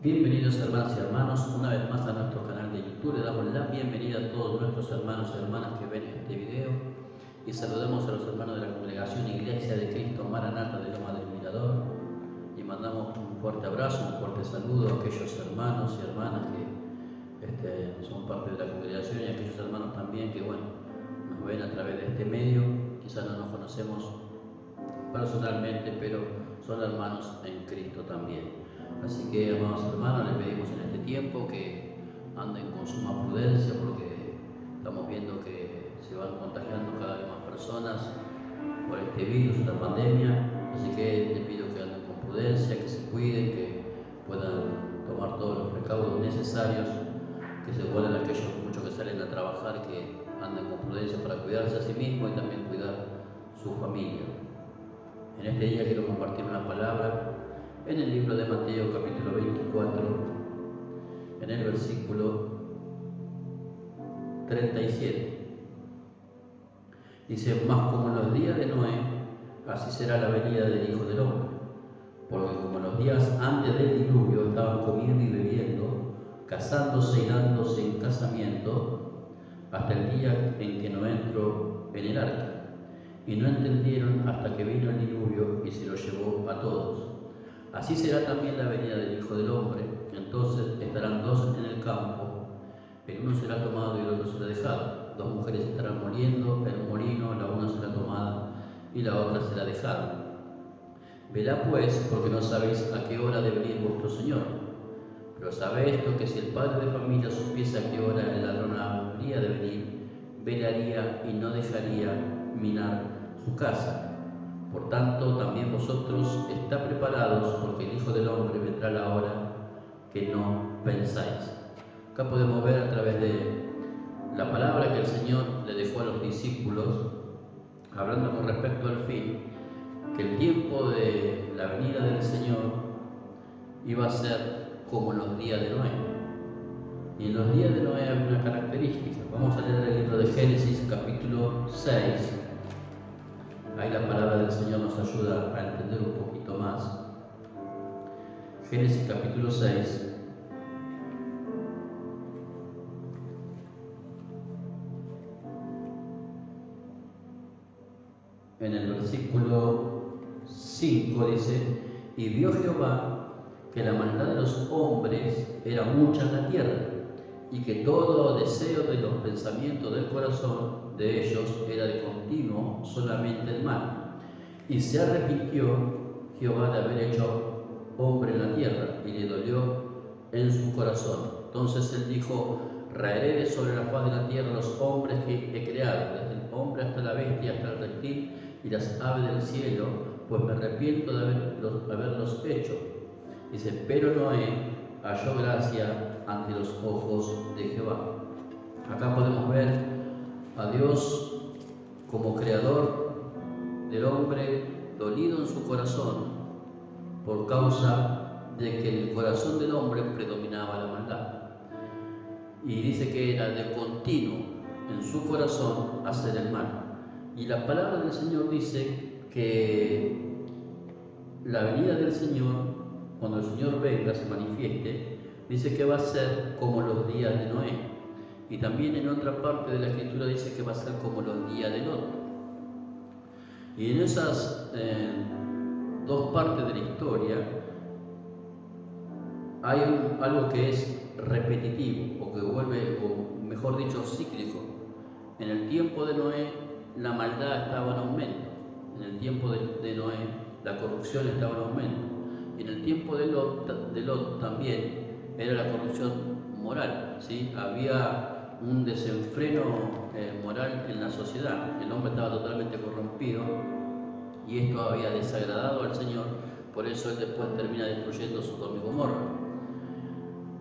Bienvenidos hermanas y hermanos una vez más a nuestro canal de YouTube. Le damos la bienvenida a todos nuestros hermanos y hermanas que ven este video y saludamos a los hermanos de la congregación Iglesia de Cristo Maranata de Loma del Mirador y mandamos un fuerte abrazo, un fuerte saludo a aquellos hermanos y hermanas que son parte de la congregación y a aquellos hermanos también que nos ven a través de este medio. Quizás no nos conocemos personalmente, pero son hermanos en Cristo también. Así que, amados hermanos, les pedimos en este tiempo que anden con suma prudencia, porque estamos viendo que se van contagiando cada vez más personas por este virus, esta pandemia. Así que les pido que anden con prudencia, que se cuiden, que puedan tomar todos los recaudos necesarios, que se guarden aquellos muchos que salen a trabajar, que anden con prudencia para cuidarse a sí mismos y también cuidar su familia. En este día quiero compartir una palabra en el libro de Mateo capítulo 24, en el versículo 37. Dice: mas como en los días de Noé, así será la venida del Hijo del Hombre. Porque como en los días antes del diluvio estaban comiendo y bebiendo, casándose y dándose en casamiento, hasta el día en que Noé entró en el arca. Y no entendieron hasta que vino el diluvio y se lo llevó a todos. Así será también la venida del Hijo del Hombre. Entonces estarán dos en el campo, el uno será tomado y el otro será dejado. Dos mujeres estarán moliendo en un molino, la una será tomada y la otra será dejada. Velad pues, porque no sabéis a qué hora debe venir vuestro Señor. Pero sabed esto, que si el padre de familia supiese a qué hora el ladrón habría de venir, velaría y no dejaría minar su casa. Por tanto, también vosotros estad preparados, porque el Hijo del Hombre vendrá a la hora que no pensáis. Acá podemos ver a través de la palabra que el Señor le dejó a los discípulos, hablando con respecto al fin, que el tiempo de la venida del Señor iba a ser como en los días de Noé. Y en los días de Noé hay una característica. Vamos a leer el libro de Génesis, capítulo 6. Ahí la palabra del Señor nos ayuda a entender un poquito más. Génesis capítulo 6. En el versículo 5 dice: y vio Jehová que la maldad de los hombres era mucha en la tierra, y que todo deseo de los pensamientos del corazón de ellos era de continuo solamente el mal. Y se arrepintió Jehová de haber hecho hombre en la tierra, y le dolió en su corazón. Entonces él dijo: raeré de sobre la faz de la tierra los hombres que he creado, desde el hombre hasta la bestia, hasta el reptil y las aves del cielo, pues me arrepiento de haberlos hecho. Dice: pero Noé halló gracia ante los ojos de Jehová. Acá podemos ver a Dios como creador del hombre, dolido en su corazón por causa de que en el corazón del hombre predominaba la maldad. Y dice que era de continuo en su corazón hacer el mal. Y la palabra del Señor dice que la venida del Señor, cuando el Señor venga, se manifieste, dice que va a ser como los días de Noé. Y también en otra parte de la Escritura dice que va a ser como los días de Lot. Y en esas dos partes de la historia hay algo que es repetitivo, o que vuelve, o mejor dicho, cíclico. En el tiempo de Noé la maldad estaba en aumento. En el tiempo de Noé la corrupción estaba en aumento. Y en el tiempo de Lot también era la corrupción moral, ¿sí? Había un desenfreno moral en la sociedad. El hombre estaba totalmente corrompido y esto había desagradado al Señor. Por eso él después termina destruyendo Sodoma y Gomorra.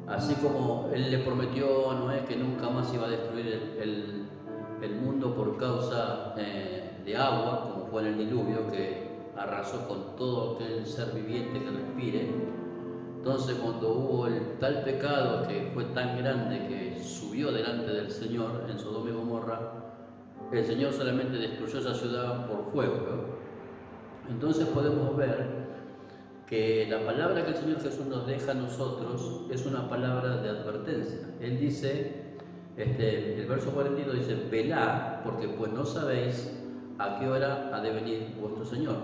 Así como él le prometió a Noé que nunca más iba a destruir el mundo por causa de agua, como fue en el diluvio, que arrasó con todo aquel ser viviente que respire. Entonces, cuando hubo el tal pecado que fue tan grande que subió delante del Señor en Sodoma y Gomorra, el Señor solamente destruyó esa ciudad por fuego, ¿no? Entonces podemos ver que la palabra que el Señor Jesús nos deja a nosotros es una palabra de advertencia. Él dice, el verso 42 dice, velad, porque pues no sabéis a qué hora ha de venir vuestro Señor.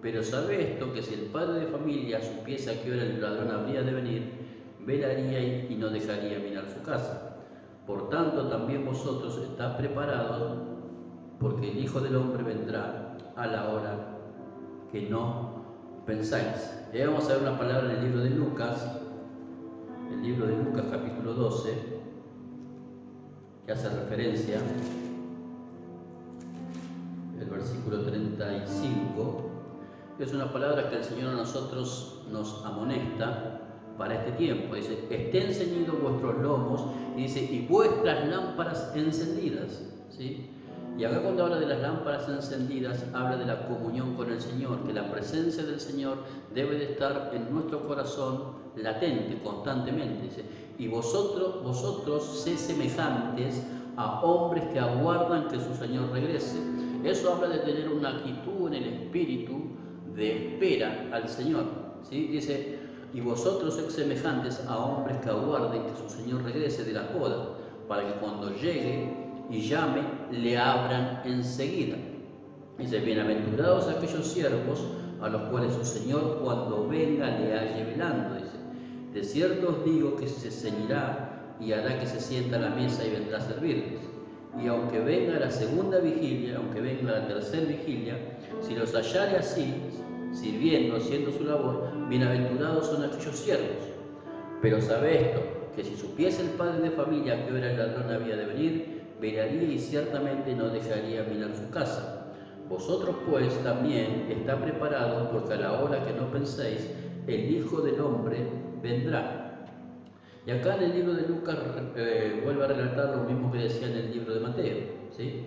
Pero sabe esto, que si el padre de familia supiese a qué hora el ladrón habría de venir, velaría y no dejaría minar su casa. Por tanto, también vosotros estad preparados, porque el Hijo del Hombre vendrá a la hora que no pensáis. Y ahí vamos a ver una palabra en el libro de Lucas, capítulo 12, que hace referencia, el versículo 35, que es una palabra que el Señor a nosotros nos amonesta para este tiempo. Dice, estén ceñidos vuestros lomos, y dice, y vuestras lámparas encendidas, ¿sí? Y acá cuando habla de las lámparas encendidas, habla de la comunión con el Señor, que la presencia del Señor debe de estar en nuestro corazón latente, constantemente. Dice, y vosotros sed semejantes a hombres que aguardan que su Señor regrese. Eso habla de tener una actitud en el espíritu de espera al Señor, ¿sí? Dice, y vosotros sed semejantes a hombres que aguarden que su Señor regrese de la boda, para que cuando llegue y llame, le abran enseguida. Dice, bienaventurados aquellos siervos a los cuales su Señor cuando venga le halle velando. Dice, de cierto os digo que se ceñirá y hará que se sienta a la mesa y vendrá a servirles. Y aunque venga la segunda vigilia, aunque venga la tercera vigilia, si los hallare así, sirviendo, haciendo su labor, bienaventurados son aquellos siervos. Pero sabe esto, que si supiese el padre de familia a qué hora el ladrón había de venir, velaría y ciertamente no dejaría minar su casa. Vosotros pues también está preparados, porque a la hora que no penséis, el Hijo del Hombre vendrá. Y acá en el libro de Lucas vuelve a relatar lo mismo que decía en el libro de Mateo, ¿sí?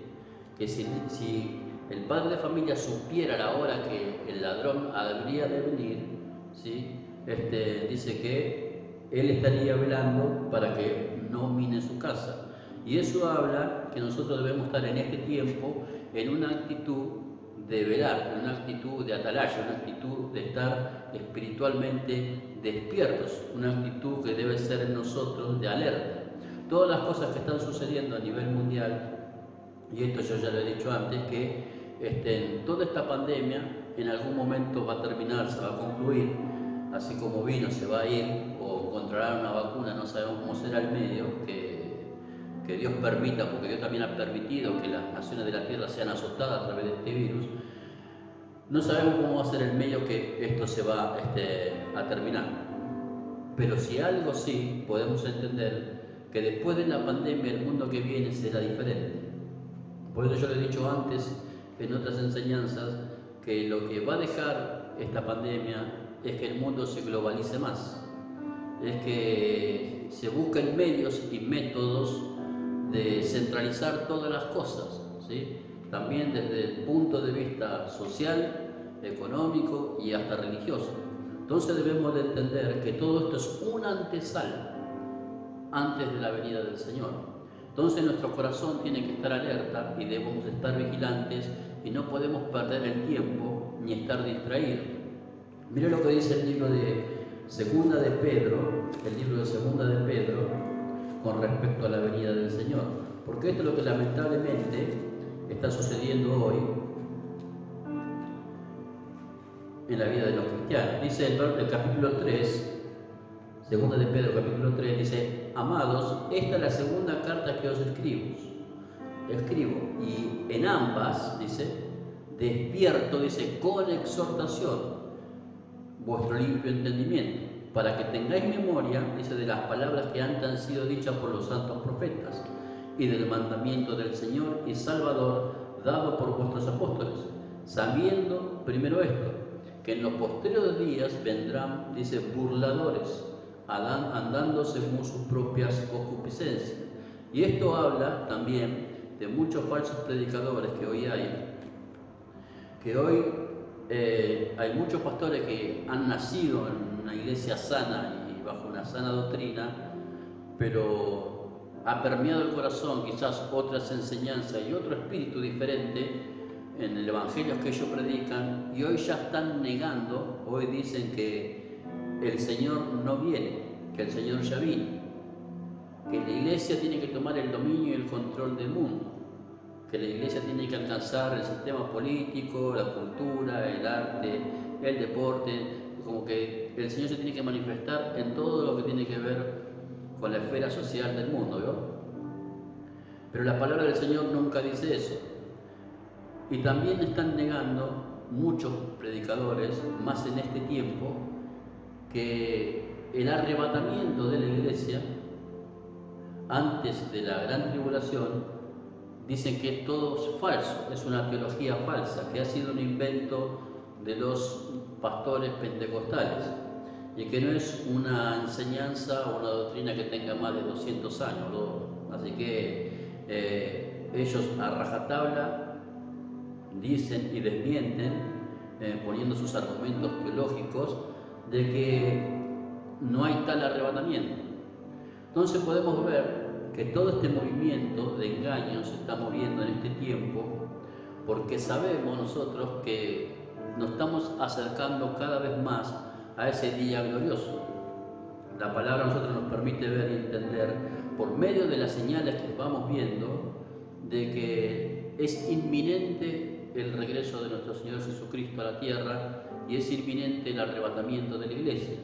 Que si el padre de familia supiera a la hora que el ladrón habría de venir, ¿sí? Dice que él estaría velando para que no mine su casa. Y eso habla que nosotros debemos estar en este tiempo en una actitud de velar, en una actitud de atalaya, una actitud de estar espiritualmente despiertos, una actitud que debe ser en nosotros de alerta. Todas las cosas que están sucediendo a nivel mundial, y esto yo ya lo he dicho antes, que toda esta pandemia en algún momento va a terminar, se va a concluir, así como vino, se va a ir, o encontrarán una vacuna, no sabemos cómo será el medio, que Dios permita, porque Dios también ha permitido que las naciones de la tierra sean azotadas a través de este virus. No sabemos cómo va a ser el medio que esto se va a terminar. Pero si algo sí podemos entender, que después de la pandemia el mundo que viene será diferente. Por eso yo lo he dicho antes en otras enseñanzas, que lo que va a dejar esta pandemia es que el mundo se globalice más. Es que se busquen medios y métodos de centralizar todas las cosas, ¿sí? También desde el punto de vista social, económico y hasta religioso. Entonces debemos de entender que todo esto es una antesala antes de la venida del Señor. Entonces nuestro corazón tiene que estar alerta y debemos estar vigilantes y no podemos perder el tiempo ni estar distraídos. Mire lo que dice el libro de Segunda de Pedro, con respecto a la venida del Señor, porque esto es lo que lamentablemente está sucediendo hoy en la vida de los cristianos. Dice el capítulo 3, Segunda de Pedro capítulo 3, dice, amados, esta es la segunda carta que os escribo, y en ambas, dice, despierto, dice, con exhortación, vuestro limpio entendimiento, para que tengáis memoria, dice, de las palabras que antes han sido dichas por los santos profetas, y del mandamiento del Señor y Salvador dado por vuestros apóstoles, sabiendo primero esto, que en los posteriores días vendrán, dice, burladores, andando según sus propias concupiscencias. Y esto habla también de muchos falsos predicadores que hoy hay, hay muchos pastores que han nacido en una iglesia sana y bajo una sana doctrina, pero ha permeado el corazón quizás otras enseñanzas y otro espíritu diferente en el evangelio que ellos predican, y hoy ya están negando, hoy dicen que el Señor no viene, que el Señor ya vino, que la iglesia tiene que tomar el dominio y el control del mundo, que la iglesia tiene que alcanzar el sistema político, la cultura, el arte, el deporte, como que el Señor se tiene que manifestar en todo lo que tiene que ver con la esfera social del mundo, ¿no? Pero la palabra del Señor nunca dice eso. Y también están negando muchos predicadores, más en este tiempo, que el arrebatamiento de la iglesia antes de la gran tribulación, dicen que todo es falso, es una teología falsa, que ha sido un invento de los pastores pentecostales y que no es una enseñanza o una doctrina que tenga más de 200 años, ¿no? Así que ellos a rajatabla dicen y desmienten, poniendo sus argumentos teológicos, de que no hay tal arrebatamiento. Entonces podemos ver que todo este movimiento de engaño se está moviendo en este tiempo porque sabemos nosotros que nos estamos acercando cada vez más a ese día glorioso. La palabra a nosotros nos permite ver y entender por medio de las señales que vamos viendo de que es inminente el regreso de nuestro Señor Jesucristo a la tierra y es inminente el arrebatamiento de la iglesia.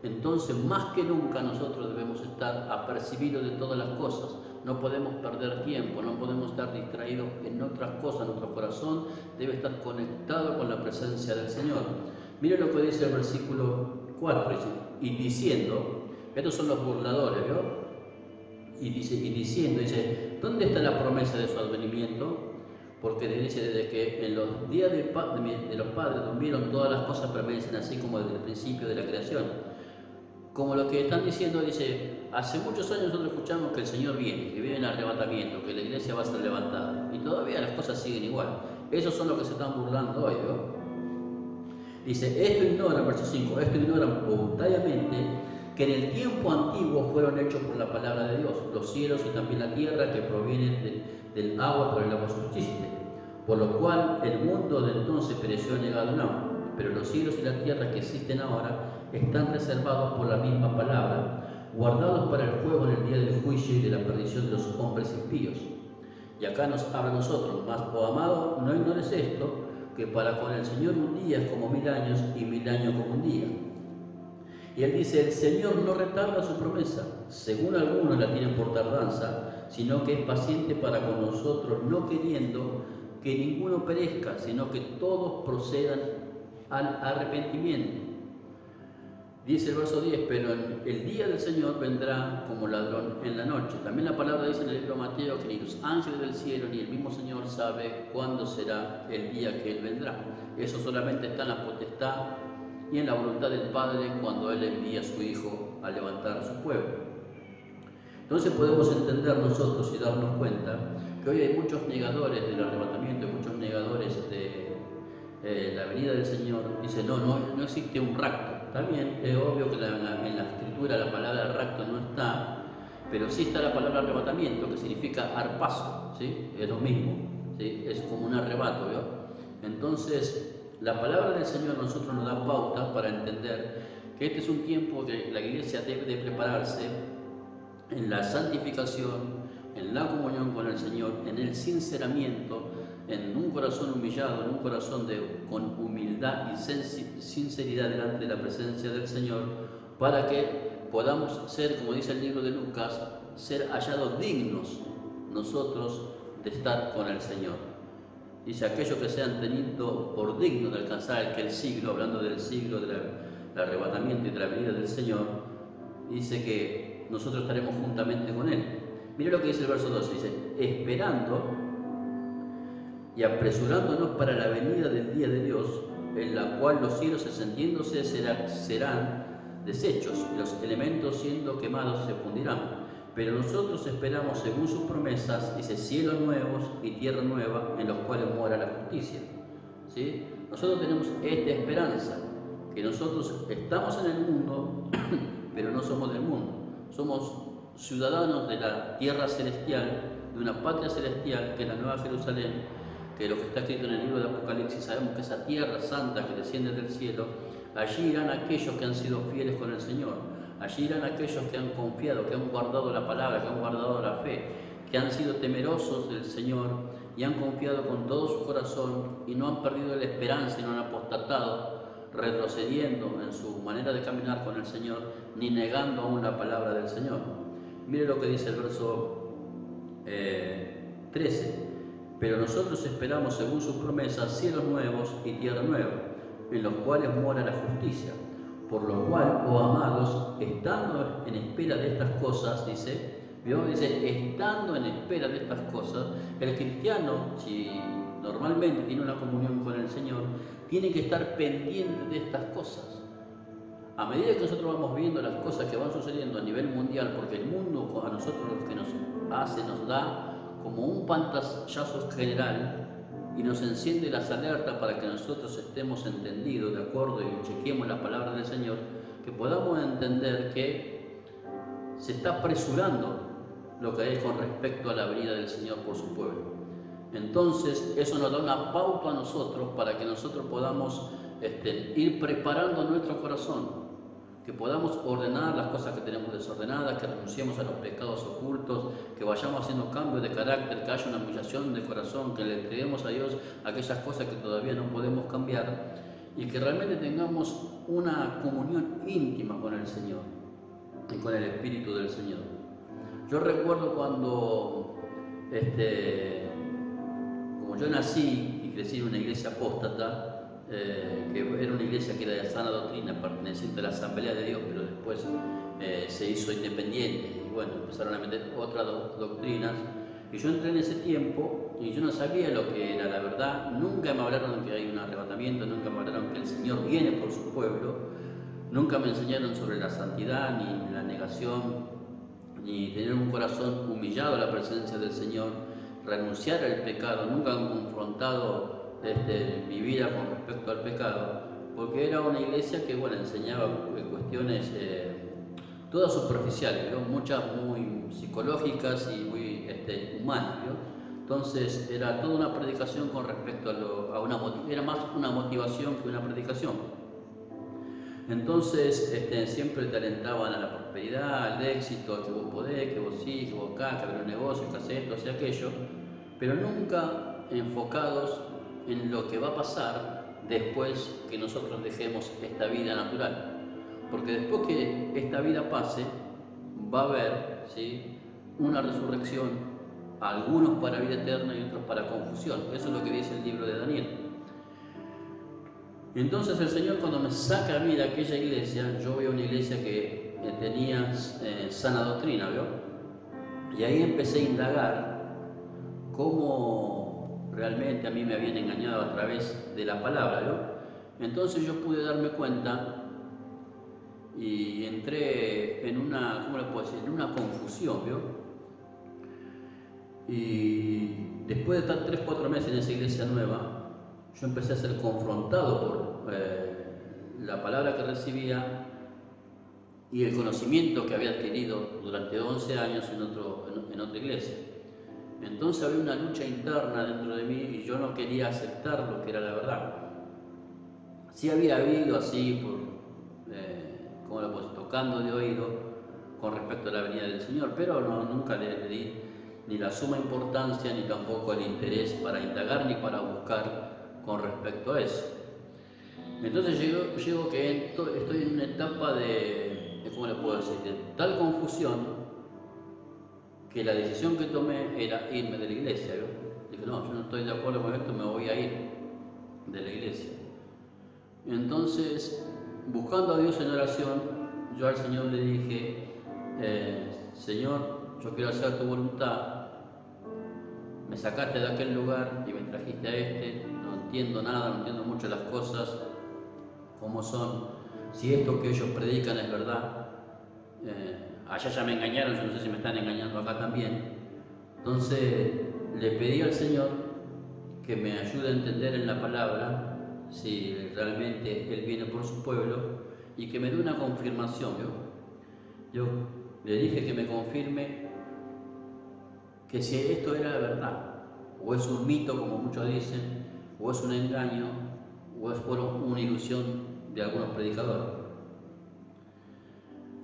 Entonces, más que nunca nosotros debemos estar apercibidos de todas las cosas. No podemos perder tiempo, no podemos estar distraídos en otras cosas. Nuestro corazón debe estar conectado con la presencia del Señor. Mire lo que dice el versículo 4, y diciendo, estos son los burladores, ¿vio? Y diciendo, ¿dónde está la promesa de su advenimiento? Porque dice, desde que en los días de los padres durmieron, todas las cosas permanecen así como desde el principio de la creación. Como lo que están diciendo, dice, hace muchos años nosotros escuchamos que el Señor viene, que viene en arrebatamiento, que la iglesia va a ser levantada, y todavía las cosas siguen igual. Esos son los que se están burlando hoy, ¿no? Dice, esto ignoran, verso 5, esto ignoran voluntariamente que en el tiempo antiguo fueron hechos por la palabra de Dios, los cielos y también la tierra que provienen del agua por el agua subsiste, por lo cual el mundo de entonces pereció negado en agua, pero los cielos y la tierra que existen ahora están reservados por la misma palabra, guardados para el fuego en el día del juicio y de la perdición de los hombres impíos. Y acá nos habla a nosotros, mas, oh amado, no ignores esto, que para con el Señor un día es como 1000 años y 1000 años como un día. Y él dice, el Señor no retarda su promesa, según algunos la tienen por tardanza, sino que es paciente para con nosotros, no queriendo que ninguno perezca, sino que todos procedan al arrepentimiento. Dice el verso 10, pero el día del Señor vendrá como ladrón en la noche. También la palabra dice en el libro de Mateo que ni los ángeles del cielo ni el mismo Señor sabe cuándo será el día que Él vendrá. Eso solamente está en la potestad y en la voluntad del Padre cuando Él envía a su Hijo a levantar a su pueblo. Entonces podemos entender nosotros y darnos cuenta que hoy hay muchos negadores del arrebatamiento, hay muchos negadores de la venida del Señor. Dice, no existe un rapto. También es obvio que en la escritura la palabra rapto no está, pero sí está la palabra arrebatamiento, que significa arpazo, ¿sí? Es lo mismo, ¿sí? Es como un arrebato, ¿vio? Entonces, la palabra del Señor a nosotros nos da pauta para entender que este es un tiempo que la iglesia debe de prepararse en la santificación, en la comunión con el Señor, en el sinceramiento, en un corazón humillado, en un corazón con humildad y sinceridad delante de la presencia del Señor, para que podamos ser, como dice el libro de Lucas, ser hallados dignos nosotros de estar con el Señor. Dice, aquellos que sean tenido por dignos de alcanzar aquel siglo, hablando del siglo del arrebatamiento y de la venida del Señor, dice que nosotros estaremos juntamente con Él. Mire lo que dice el verso 12, dice, esperando y apresurándonos para la venida del día de Dios, en la cual los cielos encendiéndose serán deshechos y los elementos siendo quemados se fundirán. Pero nosotros esperamos según sus promesas, dice, cielos nuevos y tierra nueva en los cuales mora la justicia. ¿Sí? Nosotros tenemos esta esperanza, que nosotros estamos en el mundo, pero no somos del mundo. Somos ciudadanos de la tierra celestial, de una patria celestial, que es la Nueva Jerusalén, que lo que está escrito en el libro de Apocalipsis, sabemos que esa tierra santa que desciende del cielo, allí irán aquellos que han sido fieles con el Señor, allí irán aquellos que han confiado, que han guardado la palabra, que han guardado la fe, que han sido temerosos del Señor y han confiado con todo su corazón y no han perdido la esperanza y no han apostatado, retrocediendo en su manera de caminar con el Señor, ni negando aún la palabra del Señor. Mire lo que dice el verso 13. Pero nosotros esperamos, según sus promesas, cielos nuevos y tierra nueva, en los cuales mora la justicia. Por lo cual, oh amados, estando en espera de estas cosas, dice, estando en espera de estas cosas, el cristiano, si normalmente tiene una comunión con el Señor, tiene que estar pendiente de estas cosas. A medida que nosotros vamos viendo las cosas que van sucediendo a nivel mundial, porque el mundo a nosotros lo que nos hace, nos da como un pantallazo general y nos enciende las alertas para que nosotros estemos entendidos, de acuerdo, y chequeemos la palabra del Señor, que podamos entender que se está apresurando lo que es con respecto a la venida del Señor por su pueblo. Entonces, eso nos da una pauta a nosotros para que nosotros podamos ir preparando nuestro corazón, que podamos ordenar las cosas que tenemos desordenadas, que renunciemos a los pecados ocultos, que vayamos haciendo cambios de carácter, que haya una humillación de corazón, que le entreguemos a Dios aquellas cosas que todavía no podemos cambiar y que realmente tengamos una comunión íntima con el Señor y con el Espíritu del Señor. Yo recuerdo cuando, como yo nací y crecí en una iglesia apóstata, que era una iglesia que era de sana doctrina, perteneciente a la Asamblea de Dios, pero después se hizo independiente y bueno, empezaron a meter otras doctrinas. Y yo entré en ese tiempo y yo no sabía lo que era la verdad. Nunca me hablaron que hay un arrebatamiento, nunca me hablaron que el Señor viene por su pueblo, nunca me enseñaron sobre la santidad, ni la negación, ni tener un corazón humillado a la presencia del Señor, renunciar al pecado. Nunca han confrontado mi vida con respecto al pecado, porque era una iglesia que bueno, enseñaba cuestiones todas superficiales, ¿no? Muchas muy psicológicas y muy humanas, ¿no? Entonces era toda una predicación con respecto era más una motivación que una predicación. Entonces siempre te alentaban a la prosperidad, al éxito, que vos podés, que vos sí, que vos acá, que abrir un negocio, que hacer esto, hacer aquello, pero nunca enfocados en lo que va a pasar después que nosotros dejemos esta vida natural. Porque después que esta vida pase, va a haber, ¿sí?, una resurrección, algunos para vida eterna y otros para confusión. Eso es lo que dice el libro de Daniel. Entonces el Señor, cuando me saca a mí de aquella iglesia, yo veo una iglesia que tenía sana doctrina, ¿vio? Y ahí empecé a indagar cómo realmente a mí me habían engañado a través de la palabra, ¿vio? Entonces yo pude darme cuenta y entré en una, ¿cómo le puedo decir?, en una confusión, ¿vio? Y después de estar 3-4 meses en esa iglesia nueva, yo empecé a ser confrontado por la palabra que recibía y el conocimiento que había adquirido durante 11 años en otra iglesia. Entonces había una lucha interna dentro de mí y yo no quería aceptar lo que era la verdad. Sí había habido así, como lo pues, tocando de oído con respecto a la venida del Señor, pero nunca le di ni la suma importancia ni tampoco el interés para indagar ni para buscar con respecto a eso. Entonces llego que estoy en una etapa ¿cómo le puedo decir?, de tal confusión que la decisión que tomé era irme de la iglesia. ¿Yo? Dije, no, yo no estoy de acuerdo con esto, me voy a ir de la iglesia. Entonces, buscando a Dios en oración, yo al Señor le dije, Señor, yo quiero hacer tu voluntad, me sacaste de aquel lugar y me trajiste a no entiendo nada, no entiendo mucho las cosas, cómo son, si esto que ellos predican es verdad, allá ya me engañaron, yo no sé si me están engañando acá también. Entonces le pedí al Señor que me ayude a entender en la palabra si realmente Él viene por su pueblo y que me dé una confirmación. Yo le dije que me confirme que si esto era verdad, o es un mito como muchos dicen, o es un engaño, o es una ilusión de algunos predicadores.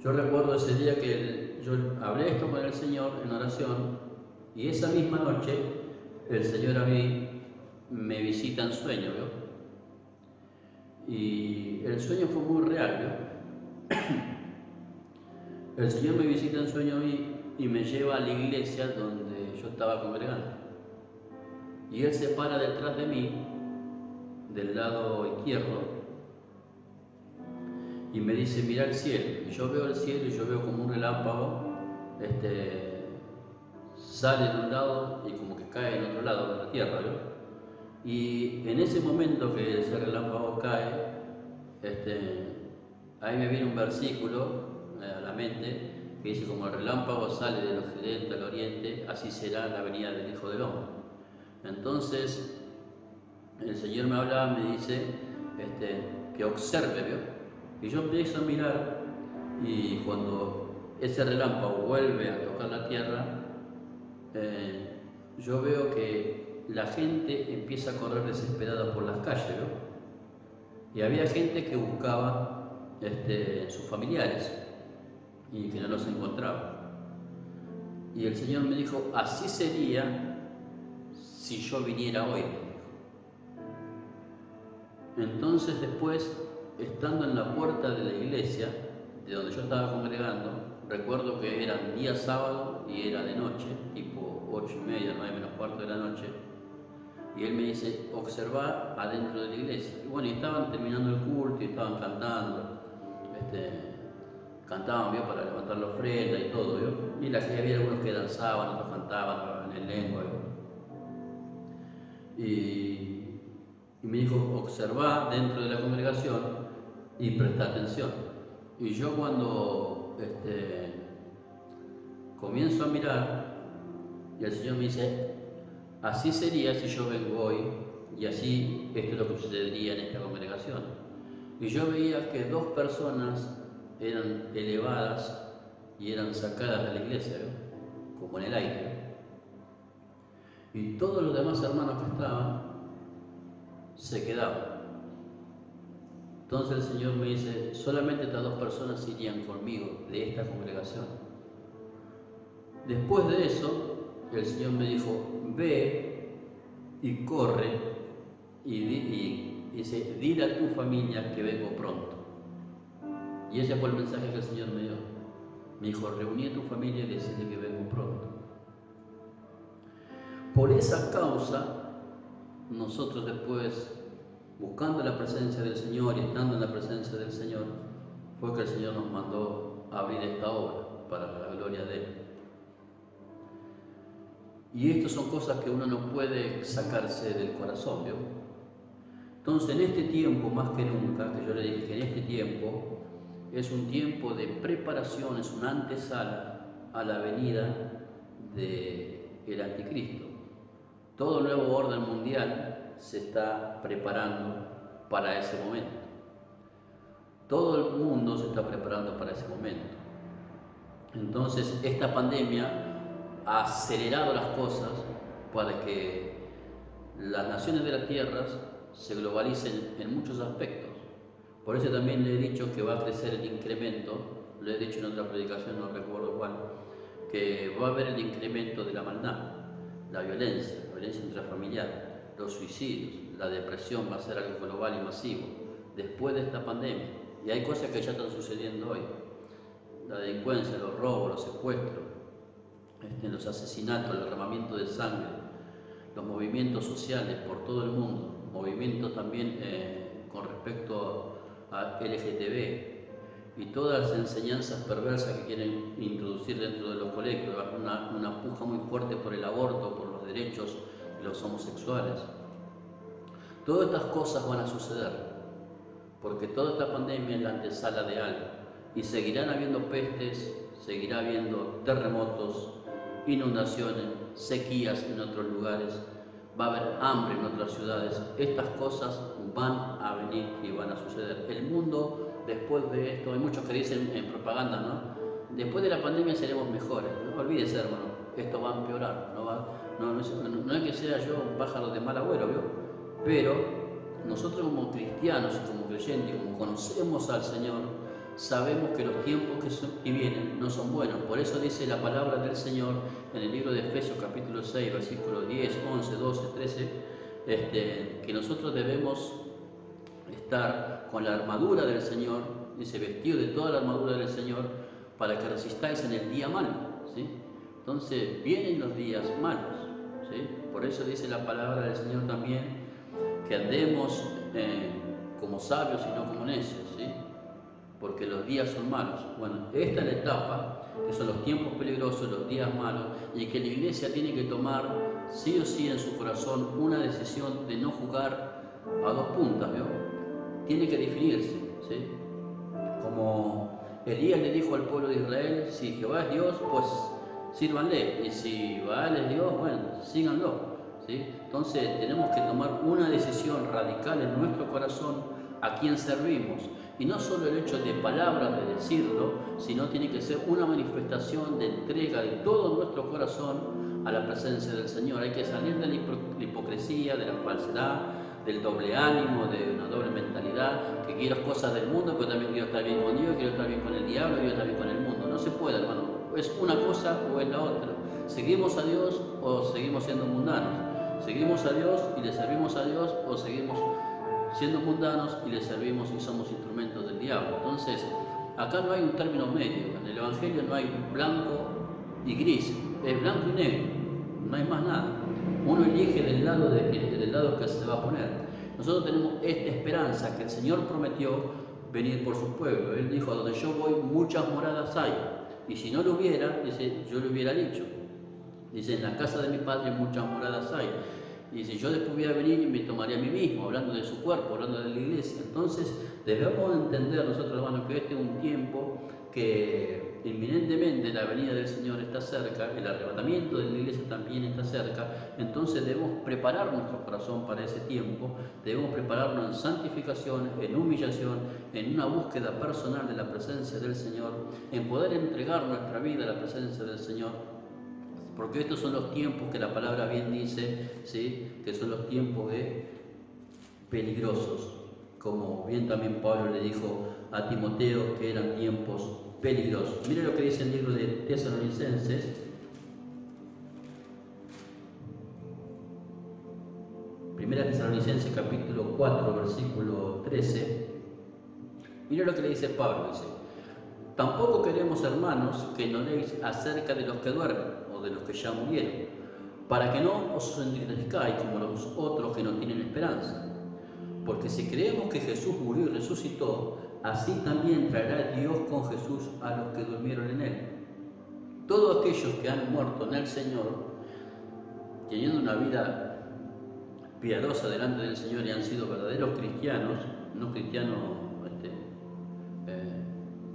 Yo recuerdo ese día que yo hablé esto con el Señor en oración, y esa misma noche el Señor a mí me visita en sueño, ¿vio? Y el sueño fue muy real, ¿vio? El Señor me visita en sueño a mí y me lleva a la iglesia donde yo estaba congregando. Y Él se para detrás de mí, del lado izquierdo, y me dice, mira el cielo. Y yo veo el cielo y yo veo como un relámpago, sale de un lado y como que cae en otro lado de la tierra, ¿vio? Y en ese momento que ese relámpago cae, ahí me viene un versículo a la mente que dice, como el relámpago sale del occidente al oriente, así será la venida del Hijo del Hombre. Entonces, el Señor me hablaba, me dice que observe, ¿vio? Y yo empiezo a mirar, y cuando ese relámpago vuelve a tocar la tierra, yo veo que la gente empieza a correr desesperada por las calles, ¿no? Y había gente que buscaba sus familiares y que no los encontraba. Y el Señor me dijo, así sería si yo viniera hoy. Entonces después, estando en la puerta de la iglesia, de donde yo estaba congregando, recuerdo que era día sábado y era de noche, tipo 8:30, 9 menos cuarto de la noche, y él me dice, observa adentro de la iglesia. Y bueno, y estaban terminando el culto y estaban cantando, cantaban, ¿vio? Para levantar la ofrenda y todo, ¿vio? Y había algunos que danzaban, otros cantaban en lengua, ¿vio? Y me dijo, observa dentro de la congregación y presta atención. Y yo cuando comienzo a mirar, y el Señor me dice, así sería si yo vengo hoy, y así esto es lo que sucedería en esta congregación. Y yo veía que 2 personas eran elevadas y eran sacadas de la iglesia, ¿no? Como en el aire. Y todos los demás hermanos que estaban se quedaban. Entonces el Señor me dice, solamente estas 2 personas irían conmigo de esta congregación. Después de eso, el Señor me dijo, ve y corre y dice, dile a tu familia que vengo pronto. Y ese fue el mensaje que el Señor me dio. Me dijo, reuní a tu familia y decirle que vengo pronto. Por esa causa, nosotros después, buscando la presencia del Señor y estando en la presencia del Señor, fue que el Señor nos mandó a abrir esta obra para la gloria de Él. Y estas son cosas que uno no puede sacarse del corazón, ¿vio? Entonces, en este tiempo, más que nunca, que yo le dije que en este tiempo es un tiempo de preparación, es una antesala a la venida del Anticristo. Todo el nuevo orden mundial se está preparando para ese momento. Todo el mundo se está preparando para ese momento. Entonces, esta pandemia ha acelerado las cosas para que las naciones de la tierra se globalicen en muchos aspectos. Por eso también le he dicho que va a crecer el incremento, lo he dicho en otra predicación, no recuerdo cuál, que va a haber el incremento de la maldad, la violencia intrafamiliar, los suicidios, la depresión va a ser algo global y masivo después de esta pandemia. Y hay cosas que ya están sucediendo hoy, la delincuencia, los robos, los secuestros, los asesinatos, el derramamiento de sangre, los movimientos sociales por todo el mundo, movimientos también con respecto a LGTB y todas las enseñanzas perversas que quieren introducir dentro de los colegios, una puja muy fuerte por el aborto, por los derechos de los homosexuales. Todas estas cosas van a suceder, porque toda esta pandemia es la antesala de algo, y seguirán habiendo pestes, seguirá habiendo terremotos, inundaciones, sequías en otros lugares, va a haber hambre en otras ciudades. Estas cosas van a venir y van a suceder. El mundo, después de esto, hay muchos que dicen en propaganda, ¿no? Después de la pandemia seremos mejores. No olvides, hermano, esto va a empeorar. No es que sea yo un pájaro de mal agüero, ¿vio? Pero nosotros como cristianos y como creyentes, como conocemos al Señor, sabemos que los tiempos que vienen no son buenos. Por eso dice la palabra del Señor en el libro de Efesios capítulo 6, versículos 10, 11, 12, 13, que nosotros debemos estar con la armadura del Señor, dice vestido de toda la armadura del Señor, para que resistáis en el día malo, ¿sí? Entonces vienen los días malos, ¿sí? Por eso dice la palabra del Señor también, que andemos como sabios y no como necios, ¿sí? Porque los días son malos. Bueno, esta es la etapa, que son los tiempos peligrosos, los días malos, y que la iglesia tiene que tomar sí o sí en su corazón una decisión de no jugar a dos puntas, ¿vio? Tiene que definirse, ¿sí? Como Elías le dijo al pueblo de Israel, si Jehová es Dios, pues sírvanle, y si Baal es Dios, bueno, síganlo, ¿sí? Entonces tenemos que tomar una decisión radical en nuestro corazón a quién servimos, y no solo el hecho de palabras, de decirlo, sino tiene que ser una manifestación de entrega de todo nuestro corazón a la presencia del Señor. Hay que salir de la hipocresía, de la falsedad, del doble ánimo, de una doble mentalidad, que quiero cosas del mundo, pero también quiero estar bien con Dios, quiero estar bien con el diablo, quiero estar bien con el mundo. No se puede, hermano. Es una cosa o es la otra. ¿Seguimos a Dios o seguimos siendo mundanos? ¿Seguimos a Dios y le servimos a Dios o seguimos siendo mundanos y le servimos y somos instrumentos del diablo? Entonces, acá no hay un término medio. En el Evangelio no hay blanco y gris. Es blanco y negro. No hay más nada. Uno elige del lado que se va a poner. Nosotros tenemos esta esperanza que el Señor prometió venir por su pueblo. Él dijo, a donde yo voy muchas moradas hay. Y si no lo hubiera, dice, yo le hubiera dicho. Dice, en la casa de mi Padre muchas moradas hay. Y si yo después voy a venir y me tomaría a mí mismo, hablando de su cuerpo, hablando de la iglesia. Entonces, debemos entender nosotros, hermanos, que este es un tiempo que inminentemente la venida del Señor está cerca, el arrebatamiento de la iglesia también está cerca. Entonces debemos preparar nuestro corazón para ese tiempo, debemos prepararnos en santificación, en humillación, en una búsqueda personal de la presencia del Señor, en poder entregar nuestra vida a la presencia del Señor. Porque estos son los tiempos que la palabra bien dice, ¿sí? Que son los tiempos peligrosos. Como bien también Pablo le dijo a Timoteo que eran tiempos peligrosos. Mire lo que dice el libro de Tesalonicenses. Primera Tesalonicenses capítulo 4, versículo 13. Mire lo que le dice Pablo, dice: tampoco queremos, hermanos, que ignoréis acerca de los que duermen, o de los que ya murieron, para que no os entristezcáis como los otros que no tienen esperanza. Porque si creemos que Jesús murió y resucitó, así también traerá Dios con Jesús a los que durmieron en Él. Todos aquellos que han muerto en el Señor, teniendo una vida piadosa delante del Señor y han sido verdaderos cristianos, no cristianos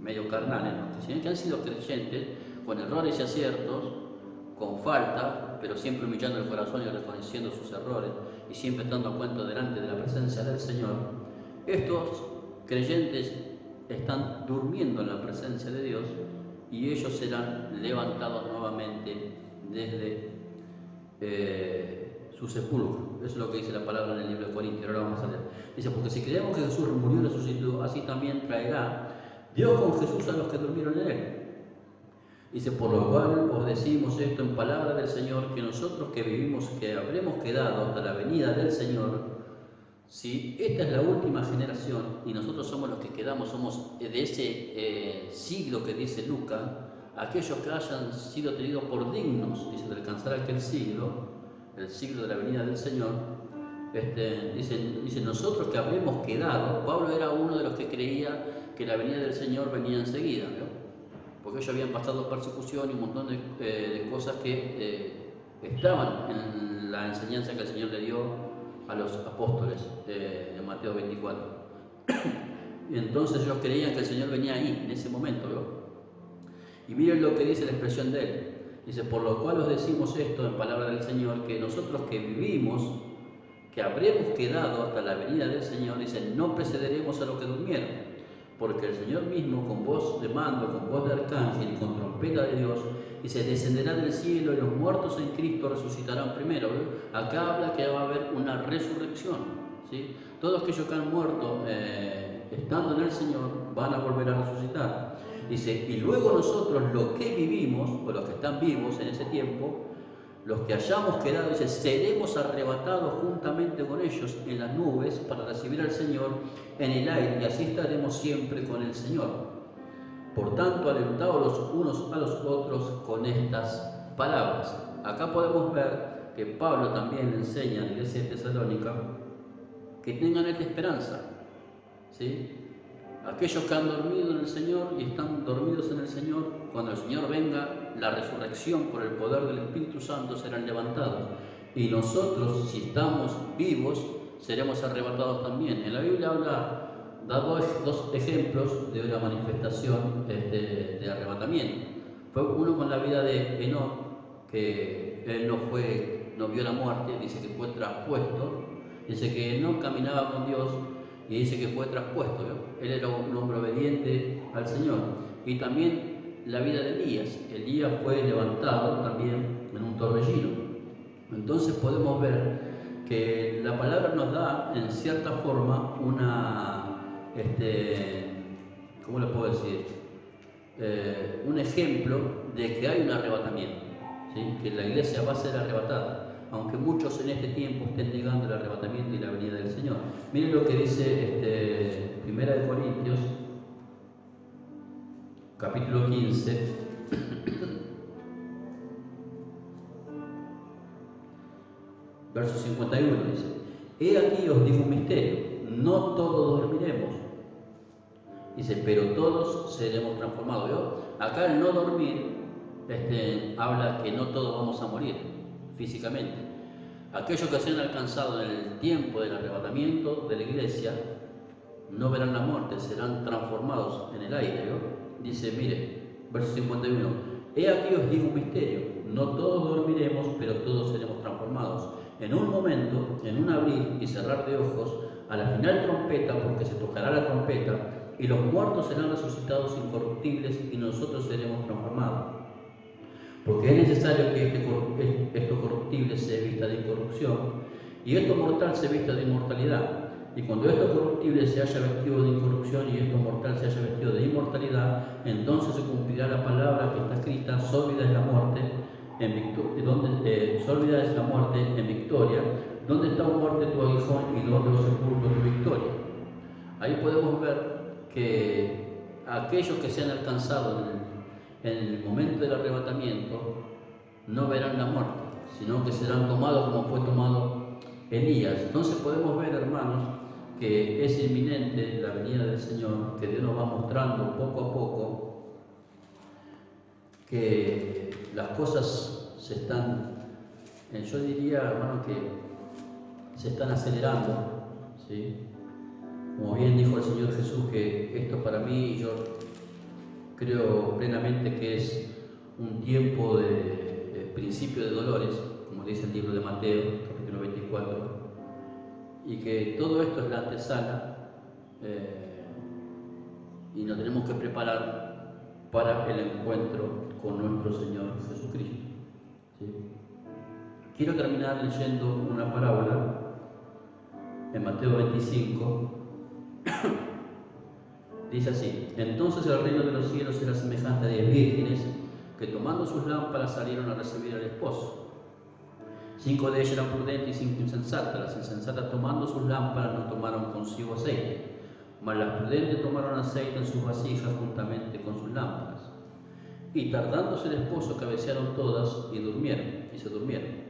medio carnales, sino que han sido creyentes con errores y aciertos, con falta, pero siempre humillando el corazón y reconociendo sus errores y siempre estando a cuenta delante de la presencia del Señor. Estos creyentes están durmiendo en la presencia de Dios y ellos serán levantados nuevamente desde su sepulcro. Eso es lo que dice la palabra en el libro de Corintios. Ahora vamos a leer. Dice: porque si creemos que Jesús murió y resucitó, así también traerá Dios con Jesús a los que durmieron en Él. Dice: por lo cual os decimos esto en palabra del Señor, que nosotros que vivimos, que habremos quedado hasta la venida del Señor, si esta es la última generación y nosotros somos los que quedamos, somos de ese siglo que dice Lucas, aquellos que hayan sido tenidos por dignos, dice, de alcanzar aquel siglo, el siglo de la venida del Señor, dice nosotros que habremos quedado. Pablo era uno de los que creía que la venida del Señor venía enseguida, ¿no? Porque ellos habían pasado persecución y un montón de cosas que estaban en la enseñanza que el Señor le dio a los apóstoles de Mateo 24. Y entonces ellos creían que el Señor venía ahí, en ese momento, ¿no? Y miren lo que dice la expresión de él. Dice: por lo cual os decimos esto en palabra del Señor, que nosotros que vivimos, que habremos quedado hasta la venida del Señor, dice, no precederemos a los que durmieron. Porque el Señor mismo, con voz de mando, con voz de arcángel y con trompeta de Dios, y se descenderá del cielo y los muertos en Cristo resucitarán primero. Acá habla que va a haber una resurrección, ¿sí? Todos aquellos que han muerto estando en el Señor van a volver a resucitar. Dice, y luego nosotros, los que vivimos, o los que están vivos en ese tiempo, los que hayamos quedado, dice, seremos arrebatados juntamente con ellos en las nubes para recibir al Señor en el aire, y así estaremos siempre con el Señor. Por tanto, alentados los unos a los otros con estas palabras. Acá podemos ver que Pablo también le enseña a la iglesia de Tesalónica que tengan esta esperanza, ¿sí? Aquellos que han dormido en el Señor y están dormidos en el Señor, cuando el Señor venga, la resurrección por el poder del Espíritu Santo serán levantados. Y nosotros, si estamos vivos, seremos arrebatados también. En la Biblia da dos ejemplos de una manifestación de arrebatamiento. Fue uno con la vida de Enoc, que él no vio la muerte, dice que fue traspuesto. Dice que Enoc caminaba con Dios y dice que fue traspuesto, ¿no? Él era un hombre obediente al Señor. Y también la vida de Elías. Elías fue levantado también en un torbellino. Entonces podemos ver que la palabra nos da en cierta forma ¿cómo le puedo decir? Un ejemplo de que hay un arrebatamiento, ¿sí? Que la iglesia va a ser arrebatada, aunque muchos en este tiempo estén negando el arrebatamiento y la venida del Señor. Miren lo que dice 1 Corintios, capítulo 15, verso 51, dice: He aquí os digo un misterio, no todos dormiremos. Dice, pero todos seremos transformados. ¿Vio? Acá el no dormir habla que no todos vamos a morir físicamente. Aquellos que se han alcanzado en el tiempo del arrebatamiento de la iglesia no verán la muerte, serán transformados en el aire, ¿no? Dice, mire, verso 51, he aquí os digo un misterio, no todos dormiremos, pero todos seremos transformados. En un momento, en un abrir y cerrar de ojos, a la final trompeta, porque se tocará la trompeta, y los muertos serán resucitados incorruptibles y nosotros seremos transformados. Porque es necesario que esto corruptible se vista de incorrupción y esto mortal se vista de inmortalidad. Y cuando esto corruptible se haya vestido de incorrupción y esto mortal se haya vestido de inmortalidad, entonces se cumplirá la palabra que está escrita: sólida es la muerte en victoria. ¿Dónde está, muerte, tu aguijón, y dónde, los sepulcros, tu victoria? Ahí podemos ver que aquellos que se han alcanzado en el momento del arrebatamiento no verán la muerte, sino que serán tomados como fue tomado Elías. Entonces podemos ver, hermanos, que es inminente la venida del Señor, que Dios nos va mostrando poco a poco que las cosas se están, yo diría, hermano, que se están acelerando, ¿sí? Como bien dijo el Señor Jesús, que esto para mí, yo creo plenamente que es un tiempo de principio de dolores, como dice el libro de Mateo, capítulo 24, y que todo esto es la antesala y nos tenemos que preparar para el encuentro con nuestro Señor Jesucristo, ¿sí? Quiero terminar leyendo una parábola en Mateo 25. Dice así: entonces el reino de los cielos será semejante a 10 vírgenes que, tomando sus lámparas, salieron a recibir al esposo. 5 de ellas eran prudentes y 5 insensatas. Las insensatas, tomando sus lámparas, no tomaron consigo aceite, mas las prudentes tomaron aceite en sus vasijas juntamente con sus lámparas. Y tardándose el esposo, cabecearon todas y se durmieron.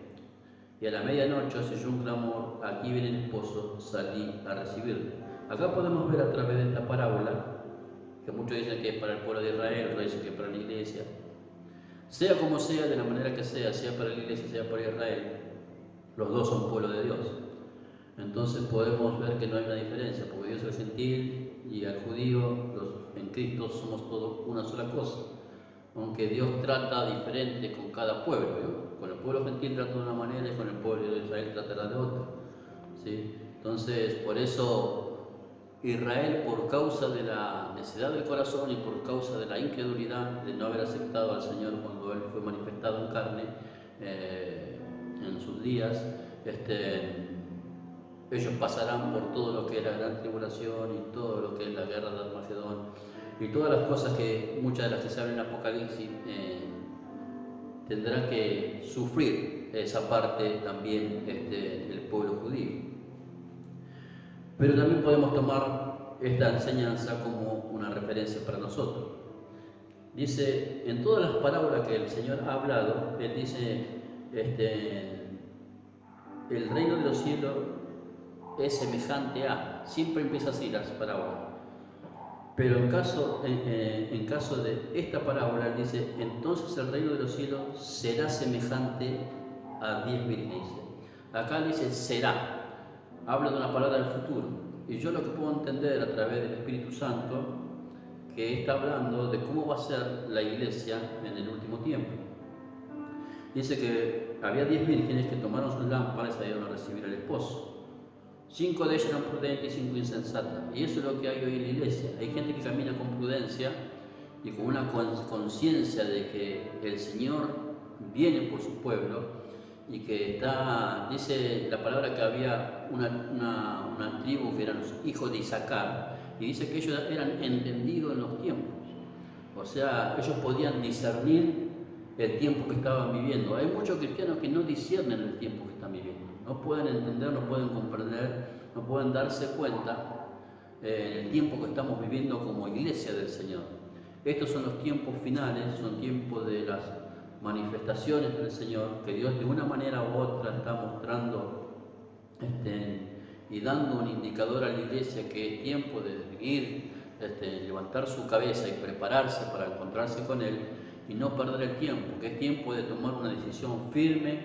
Y a la medianoche se oyó un clamor: aquí viene el esposo, salí a recibirlo. Acá podemos ver a través de esta parábola, que muchos dicen que es para el pueblo de Israel, otros dicen que es para la iglesia. Sea como sea, de la manera que sea para la iglesia, sea para Israel, los dos son pueblo de Dios. Entonces podemos ver que no hay una diferencia, porque Dios es gentil y al judío, en Cristo somos todos una sola cosa. Aunque Dios trata diferente con cada pueblo, ¿no? Con el pueblo gentil trata de una manera y con el pueblo de Israel tratará de otra, ¿sí? Entonces, por eso Israel, por causa de la necedad del corazón y por causa de la incredulidad de no haber aceptado al Señor cuando Él fue manifestado en carne en sus días, ellos pasarán por todo lo que es la gran tribulación y todo lo que es la guerra de Armagedón y todas las cosas que, muchas de las que se hablan en Apocalipsis, tendrá que sufrir esa parte también el pueblo judío. Pero también podemos tomar esta enseñanza como una referencia para nosotros. Dice, en todas las parábolas que el Señor ha hablado, Él dice, el reino de los cielos es semejante a, siempre empieza así las parábolas. Pero en caso de esta parábola, dice, entonces el reino de los cielos será semejante a 10 vírgenes. Acá dice será, habla de una palabra del futuro. Y yo lo que puedo entender a través del Espíritu Santo, que está hablando de cómo va a ser la iglesia en el último tiempo. Dice que había 10 vírgenes que tomaron sus lámparas y salieron a recibir al esposo. 5 de ellas eran prudentes y 5 insensatas. Y eso es lo que hay hoy en la iglesia. Hay gente que camina con prudencia y con una conciencia de que el Señor viene por su pueblo y que está, dice la palabra que había una tribu que eran los hijos de Isaacar, y dice que ellos eran entendidos en los tiempos. O sea, ellos podían discernir el tiempo que estaban viviendo. Hay muchos cristianos que no disciernen el tiempo que están viviendo. No pueden entender, no pueden comprender, no pueden darse cuenta el tiempo que estamos viviendo como iglesia del Señor. Estos son los tiempos finales, son tiempos de las manifestaciones del Señor, que Dios de una manera u otra está mostrando y dando un indicador a la iglesia que es tiempo de ir, levantar su cabeza y prepararse para encontrarse con Él y no perder el tiempo, que es tiempo de tomar una decisión firme,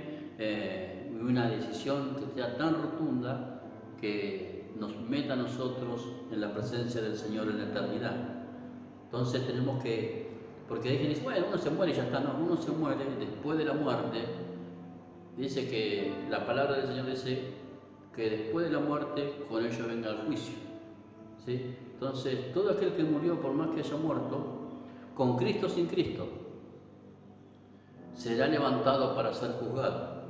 una decisión que sea tan rotunda que nos meta a nosotros en la presencia del Señor en la eternidad. Entonces tenemos que, porque hay quien dice, bueno, uno se muere y ya está. No, uno se muere después de la muerte. Dice que la palabra del Señor dice que después de la muerte con ello venga el juicio, ¿sí? Entonces todo aquel que murió, por más que haya muerto, con Cristo o sin Cristo, será levantado para ser juzgado,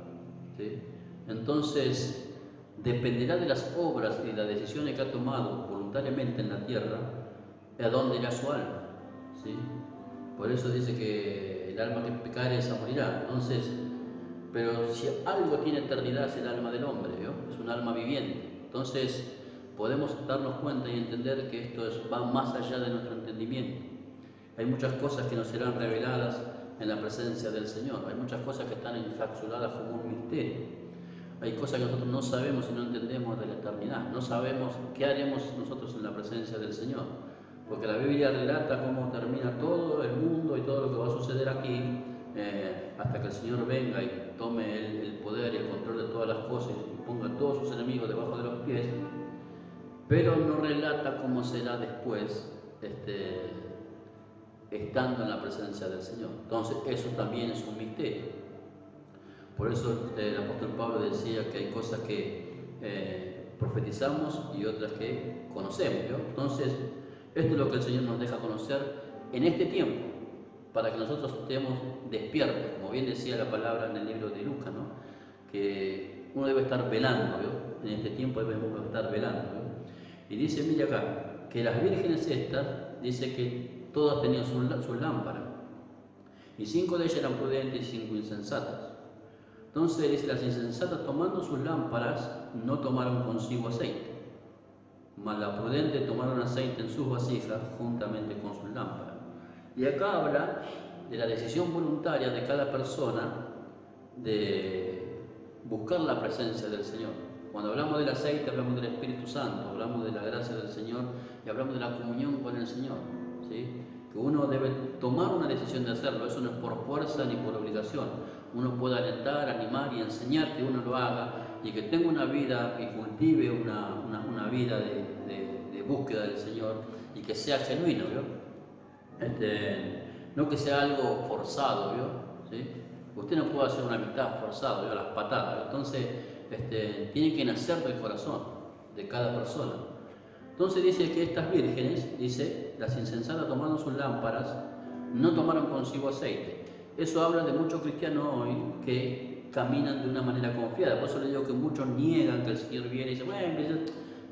¿sí? Entonces dependerá de las obras y las decisiones que ha tomado voluntariamente en la tierra, a dónde irá su alma, ¿sí? Por eso dice que el alma que pecare esa morirá. Entonces, pero si algo tiene eternidad es el alma del hombre, ¿no? Es un alma viviente. Entonces podemos darnos cuenta y entender que esto va más allá de nuestro entendimiento. Hay muchas cosas que nos serán reveladas en la presencia del Señor. Hay muchas cosas que están encapsuladas como un misterio. Hay cosas que nosotros no sabemos y no entendemos de la eternidad. No sabemos qué haremos nosotros en la presencia del Señor. Porque la Biblia relata cómo termina todo el mundo y todo lo que va a suceder aquí, hasta que el Señor venga y tome el poder y el control de todas las cosas y ponga a todos sus enemigos debajo de los pies. Pero no relata cómo será después, estando en la presencia del Señor. Entonces eso también es un misterio. Por eso el apóstol Pablo decía que hay cosas que profetizamos y otras que conocemos, ¿no? Entonces esto es lo que el Señor nos deja conocer en este tiempo, para que nosotros estemos despiertos, como bien decía la palabra en el libro de Lucas, ¿no? Que uno debe estar velando, ¿no? En este tiempo debemos estar velando, ¿no? Y dice, mire acá, que las vírgenes estas, dice que todas tenían su lámpara, y 5 de ellas eran prudentes y 5 insensatas. Entonces dice, las insensatas tomando sus lámparas no tomaron consigo aceite, mas las prudentes tomaron aceite en sus vasijas juntamente con sus lámparas. Y acá habla de la decisión voluntaria de cada persona de buscar la presencia del Señor. Cuando hablamos del aceite, hablamos del Espíritu Santo, hablamos de la gracia del Señor y hablamos de la comunión con el Señor, ¿sí? Que uno debe tomar una decisión de hacerlo. Eso no es por fuerza ni por obligación. Uno puede alentar, animar y enseñar que uno lo haga y que tenga una vida y cultive una vida de búsqueda del Señor y que sea genuino, ¿vio? No que sea algo forzado, ¿vio? ¿Sí? Usted no puede hacer una amistad forzada, ¿vio? A las patadas. Entonces tiene que nacer del corazón de cada persona. Entonces dice que estas vírgenes, dice, las insensatas tomando sus lámparas, no tomaron consigo aceite. Eso habla de muchos cristianos hoy que caminan de una manera confiada. Por eso le digo que muchos niegan que el Señor viene y dicen, bueno,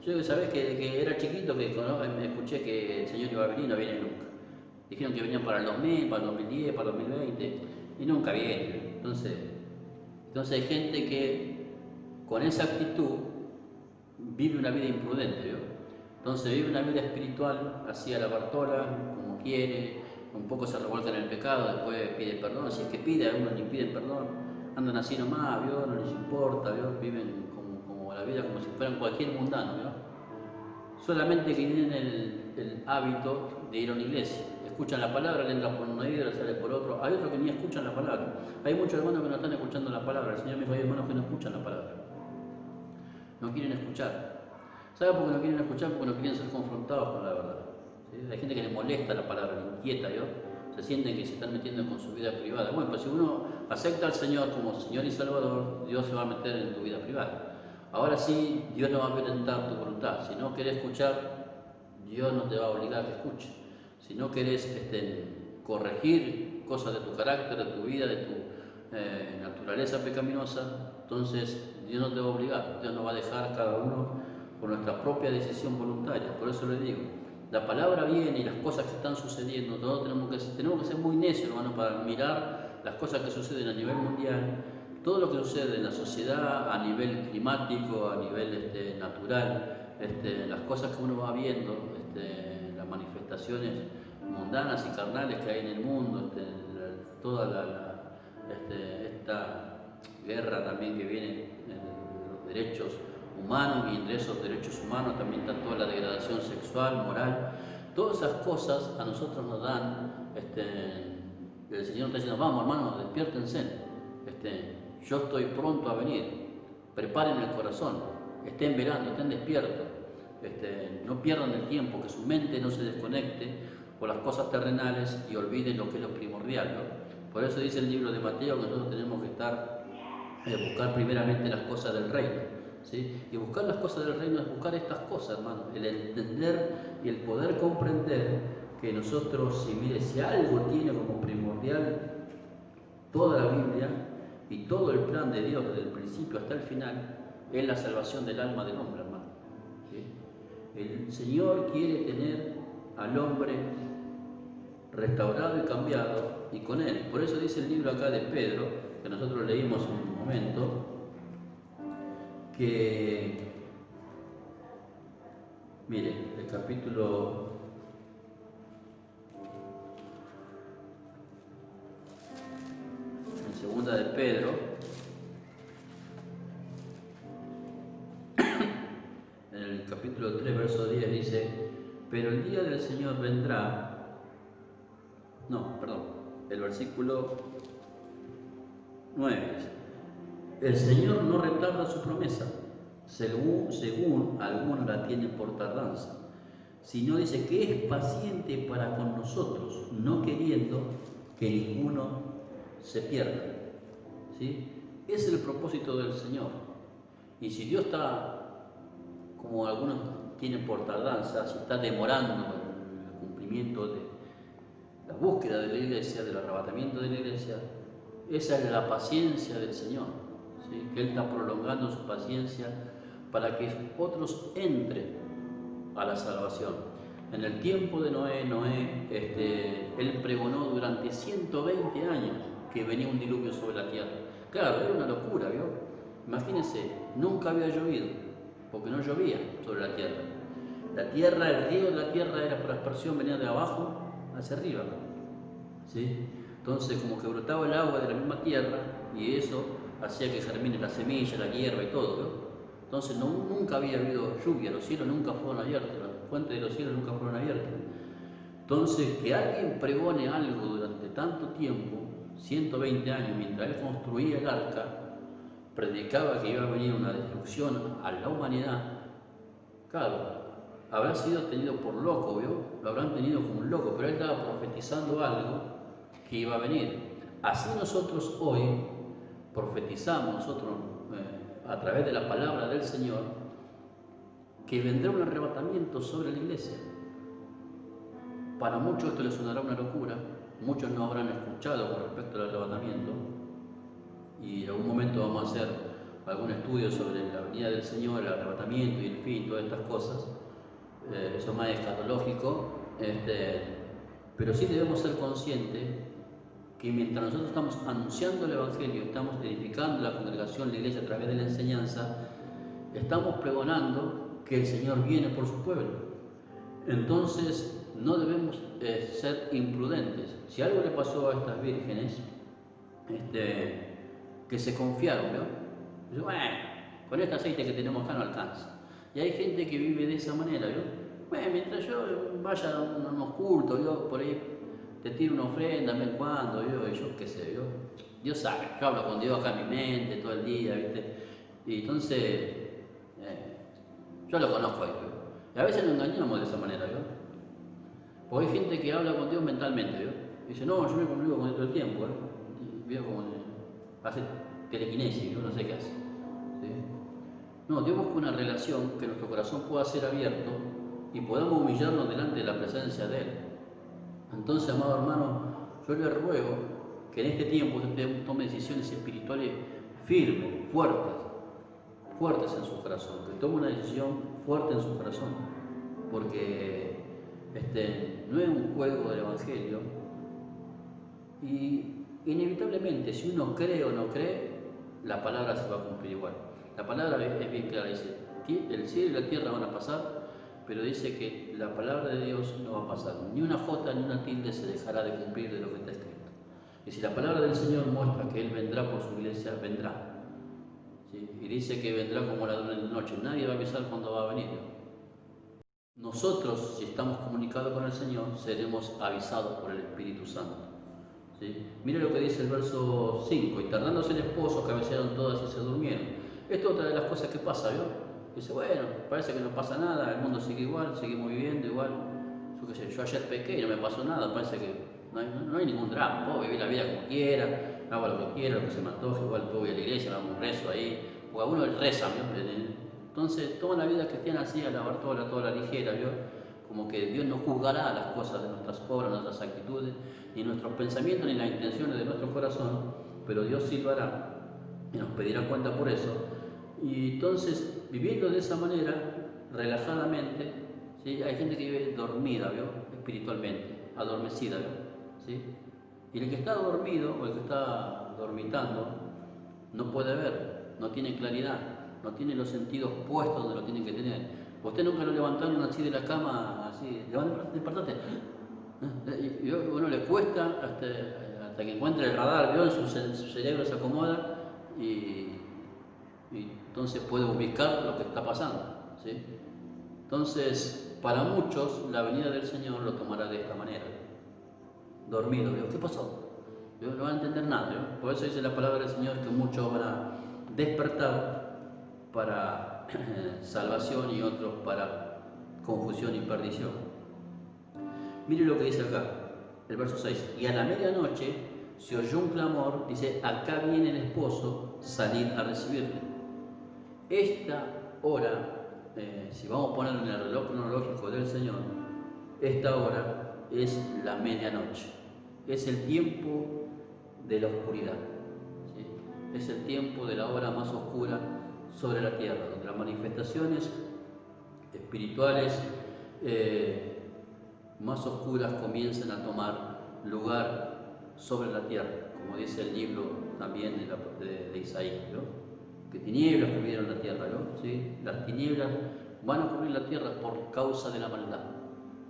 yo sabés que era chiquito, que me escuché que el Señor iba a venir y no viene nunca. Dijeron que venían para el 2000, para el 2010, para el 2020 y nunca viene. Entonces hay gente que con esa actitud vive una vida imprudente, ¿vio? Entonces vive una vida espiritual, así a la Bartola, como quiere, un poco se revuelca en el pecado, después pide perdón, si es que pide, algunos ni piden perdón, andan así nomás, ¿vio? No les importa, ¿vio? Viven como la vida como si fueran cualquier mundano, ¿vio? Solamente que tienen el hábito de ir a una iglesia, escuchan la palabra, le entran por un oído, le sale por otro. Hay otros que ni escuchan la palabra. Hay muchos hermanos que no están escuchando la palabra. El Señor me dijo, hay hermanos que no escuchan la palabra, no quieren escuchar. ¿Sabe por qué no quieren escuchar? Porque no quieren ser confrontados con la verdad. ¿Sí? Hay gente que le molesta la palabra, le inquieta, ¿yo? Se sienten que se están metiendo con su vida privada. Bueno, pues si uno acepta al Señor como Señor y Salvador, Dios se va a meter en tu vida privada. Ahora sí, Dios no va a violentar tu voluntad. Si no querés escuchar, Dios no te va a obligar a que escuches. Si no querés corregir cosas de tu carácter, de tu vida, de tu naturaleza pecaminosa, entonces Dios no te va a obligar. Dios nos va a dejar cada uno por nuestra propia decisión voluntaria. Por eso le digo, la palabra viene y las cosas que están sucediendo, todos tenemos que ser muy necios, hermano, para mirar las cosas que suceden a nivel mundial, todo lo que sucede en la sociedad, a nivel climático, a nivel natural, las cosas que uno va viendo, las manifestaciones mundanas y carnales que hay en el mundo, toda esta guerra también que viene en los derechos humanos, y entre esos derechos humanos también está toda la degradación sexual, moral. Todas esas cosas a nosotros nos dan, el Señor está diciendo, vamos hermanos, despiértense, yo estoy pronto a venir, preparen el corazón, estén velando, estén despiertos, no pierdan el tiempo, que su mente no se desconecte por las cosas terrenales y olviden lo que es lo primordial, ¿no? Por eso dice el libro de Mateo que nosotros tenemos que buscar primeramente las cosas del reino. ¿Sí? Y buscar las cosas del reino es buscar estas cosas, hermano, el entender y el poder comprender que nosotros, si algo tiene como primordial toda la Biblia y todo el plan de Dios desde el principio hasta el final, es la salvación del alma del hombre, hermano. ¿Sí? El Señor quiere tener al hombre restaurado y cambiado y con él. Por eso dice el libro acá de Pedro, que nosotros leímos en un momento, que, mire, el capítulo en segunda de Pedro, en el capítulo 3, verso 10 dice, pero el día del Señor vendrá, el versículo 9 dice, el Señor no retarda su promesa, según algunos la tienen por tardanza, sino dice que es paciente para con nosotros, no queriendo que ninguno se pierda. ¿Sí? Es el propósito del Señor. Y si Dios está, como algunos tienen por tardanza, si está demorando el cumplimiento de la búsqueda de la iglesia, del arrebatamiento de la iglesia, esa es la paciencia del Señor. ¿Sí? Que Él está prolongando su paciencia para que otros entren a la salvación. En el tiempo de Noé, él pregonó durante 120 años que venía un diluvio sobre la tierra. Claro, era una locura, ¿vio? Imagínense, nunca había llovido, porque no llovía sobre la tierra. La tierra, el riego de la tierra era por aspersión, venía de abajo hacia arriba. ¿Sí? Entonces, como que brotaba el agua de la misma tierra y eso hacía que germine la semilla, la hierba y todo, ¿no? Entonces nunca había habido lluvia, los cielos nunca fueron abiertos, las fuentes de los cielos nunca fueron abiertas. Entonces, que alguien pregone algo durante tanto tiempo, 120 años, mientras él construía el arca, predicaba que iba a venir una destrucción a la humanidad, claro, habrá sido tenido por loco, ¿vio? Lo habrán tenido como un loco, pero él estaba profetizando algo que iba a venir. Así nosotros hoy profetizamos, a través de la palabra del Señor, que vendrá un arrebatamiento sobre la iglesia. Para muchos esto les sonará una locura, muchos no habrán escuchado con respecto al arrebatamiento, y en algún momento vamos a hacer algún estudio sobre la venida del Señor, el arrebatamiento y el fin, todas estas cosas, eso más escatológico, pero sí debemos ser conscientes que mientras nosotros estamos anunciando el Evangelio, estamos edificando la congregación, la iglesia a través de la enseñanza, estamos pregonando que el Señor viene por su pueblo. Entonces no debemos ser imprudentes. Si algo le pasó a estas vírgenes, que se confiaron, ¿no? Dice, bueno, con este aceite que tenemos acá no alcanza. Y hay gente que vive de esa manera, ¿no? Bueno, mientras yo vaya a unos cultos, yo por ahí te tiro una ofrenda, me cuando, yo qué sé, yo. Dios sabe, yo hablo con Dios acá en mi mente todo el día, ¿viste? Y entonces, yo lo conozco ahí, ¿no? Y a veces nos engañamos de esa manera, ¿no? Porque hay gente que habla con Dios mentalmente, ¿no? Y dice, no, yo me comunico con Él todo el tiempo, ¿no? Y veo como hace telequinesis, yo no sé qué hace. ¿Sí? No, Dios busca una relación que nuestro corazón pueda ser abierto y podamos humillarnos delante de la presencia de Él. Entonces, amado hermano, yo le ruego que en este tiempo usted tome decisiones espirituales firmes, fuertes en su corazón, que tome una decisión fuerte en su corazón, porque no es un juego del Evangelio y inevitablemente, si uno cree o no cree, la palabra se va a cumplir igual. La palabra es bien clara, dice, el cielo y la tierra van a pasar, pero dice que la palabra de Dios no va a pasar. Ni una jota ni una tilde se dejará de cumplir de lo que está escrito. Y si la palabra del Señor muestra que Él vendrá por su iglesia, vendrá. ¿Sí? Y dice que vendrá como ladrón en la noche. Nadie va a avisar cuándo va a venir. Nosotros, si estamos comunicados con el Señor, seremos avisados por el Espíritu Santo. ¿Sí? Mire lo que dice el verso 5, y tardándose el esposo, cabecearon todas y se durmieron. Esto es otra de las cosas que pasa, ¿vio? Dice, bueno, parece que no pasa nada, el mundo sigue igual, seguimos viviendo igual. Yo qué sé, yo ayer pequé y no me pasó nada, parece que no hay ningún drama, puedo vivir la vida como quiera, hago lo que quiera, lo que se me antoje, igual puedo ir a la iglesia, me hago un rezo ahí, o a uno el reza, ¿vio? Entonces, toda la vida cristiana así, a la bartola, toda la ligera, ¿vio? Como que Dios no juzgará las cosas de nuestras obras, nuestras actitudes, ni nuestros pensamientos, ni las intenciones de nuestro corazón, pero Dios sí lo hará y nos pedirá cuenta por eso. Y entonces, viviendo de esa manera, relajadamente, ¿sí? Hay gente que vive dormida, ¿vio? Espiritualmente, adormecida, ¿vio? ¿Sí? Y el que está dormido o el que está dormitando no puede ver, no tiene claridad, no tiene los sentidos puestos donde lo tienen que tener. Usted nunca lo levantaron así de la cama, así, despertate. Y uno le cuesta hasta que encuentre el radar, ¿vio? Su cerebro se acomoda y entonces puede ubicar lo que está pasando. ¿Sí? Entonces, para muchos, la venida del Señor lo tomará de esta manera. Dormido, ¿vio? ¿Qué pasó? ¿Vio? No van a entender nada, ¿vio? Por eso dice la palabra del Señor que muchos van a despertar para salvación y otros para confusión y perdición. Mire lo que dice acá, el verso 6. Y a la medianoche se oyó un clamor, dice, acá viene el esposo, salid a recibirle. Esta hora, si vamos a poner en el reloj cronológico del Señor, esta hora es la medianoche, es el tiempo de la oscuridad, ¿sí? Es el tiempo de la hora más oscura sobre la tierra, donde las manifestaciones espirituales más oscuras comienzan a tomar lugar sobre la tierra, como dice el libro también de Isaías, ¿no? Que tinieblas cubrieron la tierra, ¿no? ¿Sí? Las tinieblas van a cubrir la tierra por causa de la maldad,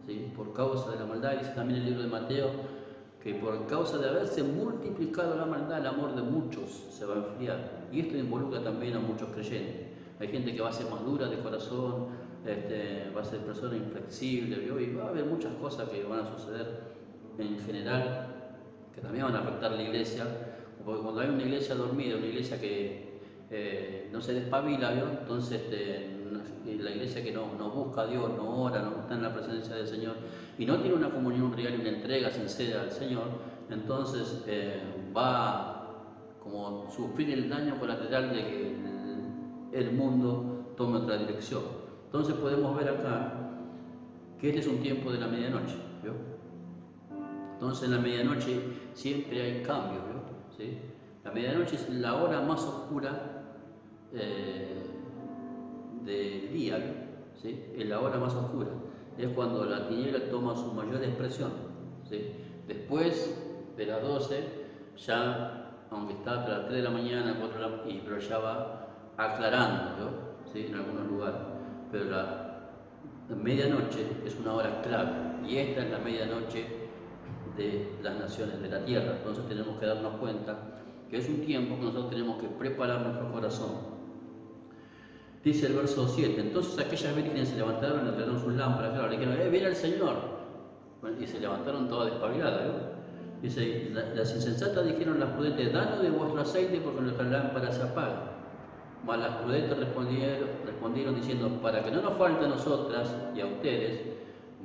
¿sí? Por causa de la maldad, dice también el libro de Mateo, que por causa de haberse multiplicado la maldad, el amor de muchos se va a enfriar. Y esto involucra también a muchos creyentes. Hay gente que va a ser más dura de corazón, va a ser persona inflexible, ¿vio? Y va a haber muchas cosas que van a suceder en general, que también van a afectar a la iglesia, porque cuando hay una iglesia dormida, una iglesia que no se despabila, ¿vio? Entonces la iglesia que no busca a Dios, no ora, no está en la presencia del Señor y no tiene una comunión real y una entrega sincera al Señor, entonces va como sufrir el daño colateral de que el mundo tome otra dirección. Entonces podemos ver acá que este es un tiempo de la medianoche, ¿vio? Entonces en la medianoche siempre hay cambios, ¿vio? ¿Sí? La medianoche es la hora más oscura del día, ¿vio? ¿Sí? Es la hora más oscura. Es cuando la tiniebla toma su mayor expresión, ¿sí? Después de las 12, ya, aunque está hasta las 3 de la mañana, 4 de la, pero ya va aclarando, ¿vio? ¿Sí? En algunos lugares. Pero la medianoche es una hora clave, y esta es la medianoche de las naciones de la tierra. Entonces tenemos que darnos cuenta que es un tiempo que nosotros tenemos que preparar nuestro corazón. Dice el verso 7, entonces aquellas vírgenes se levantaron y entraron sus lámparas, claro, le dijeron, viene el Señor. Bueno, y se levantaron todas despabiladas, ¿no? Dice, las insensatas dijeron las prudentes, danos de vuestro aceite porque nuestra lámpara se apaga. Mas las prudentes respondieron diciendo, para que no nos falte a nosotras y a ustedes,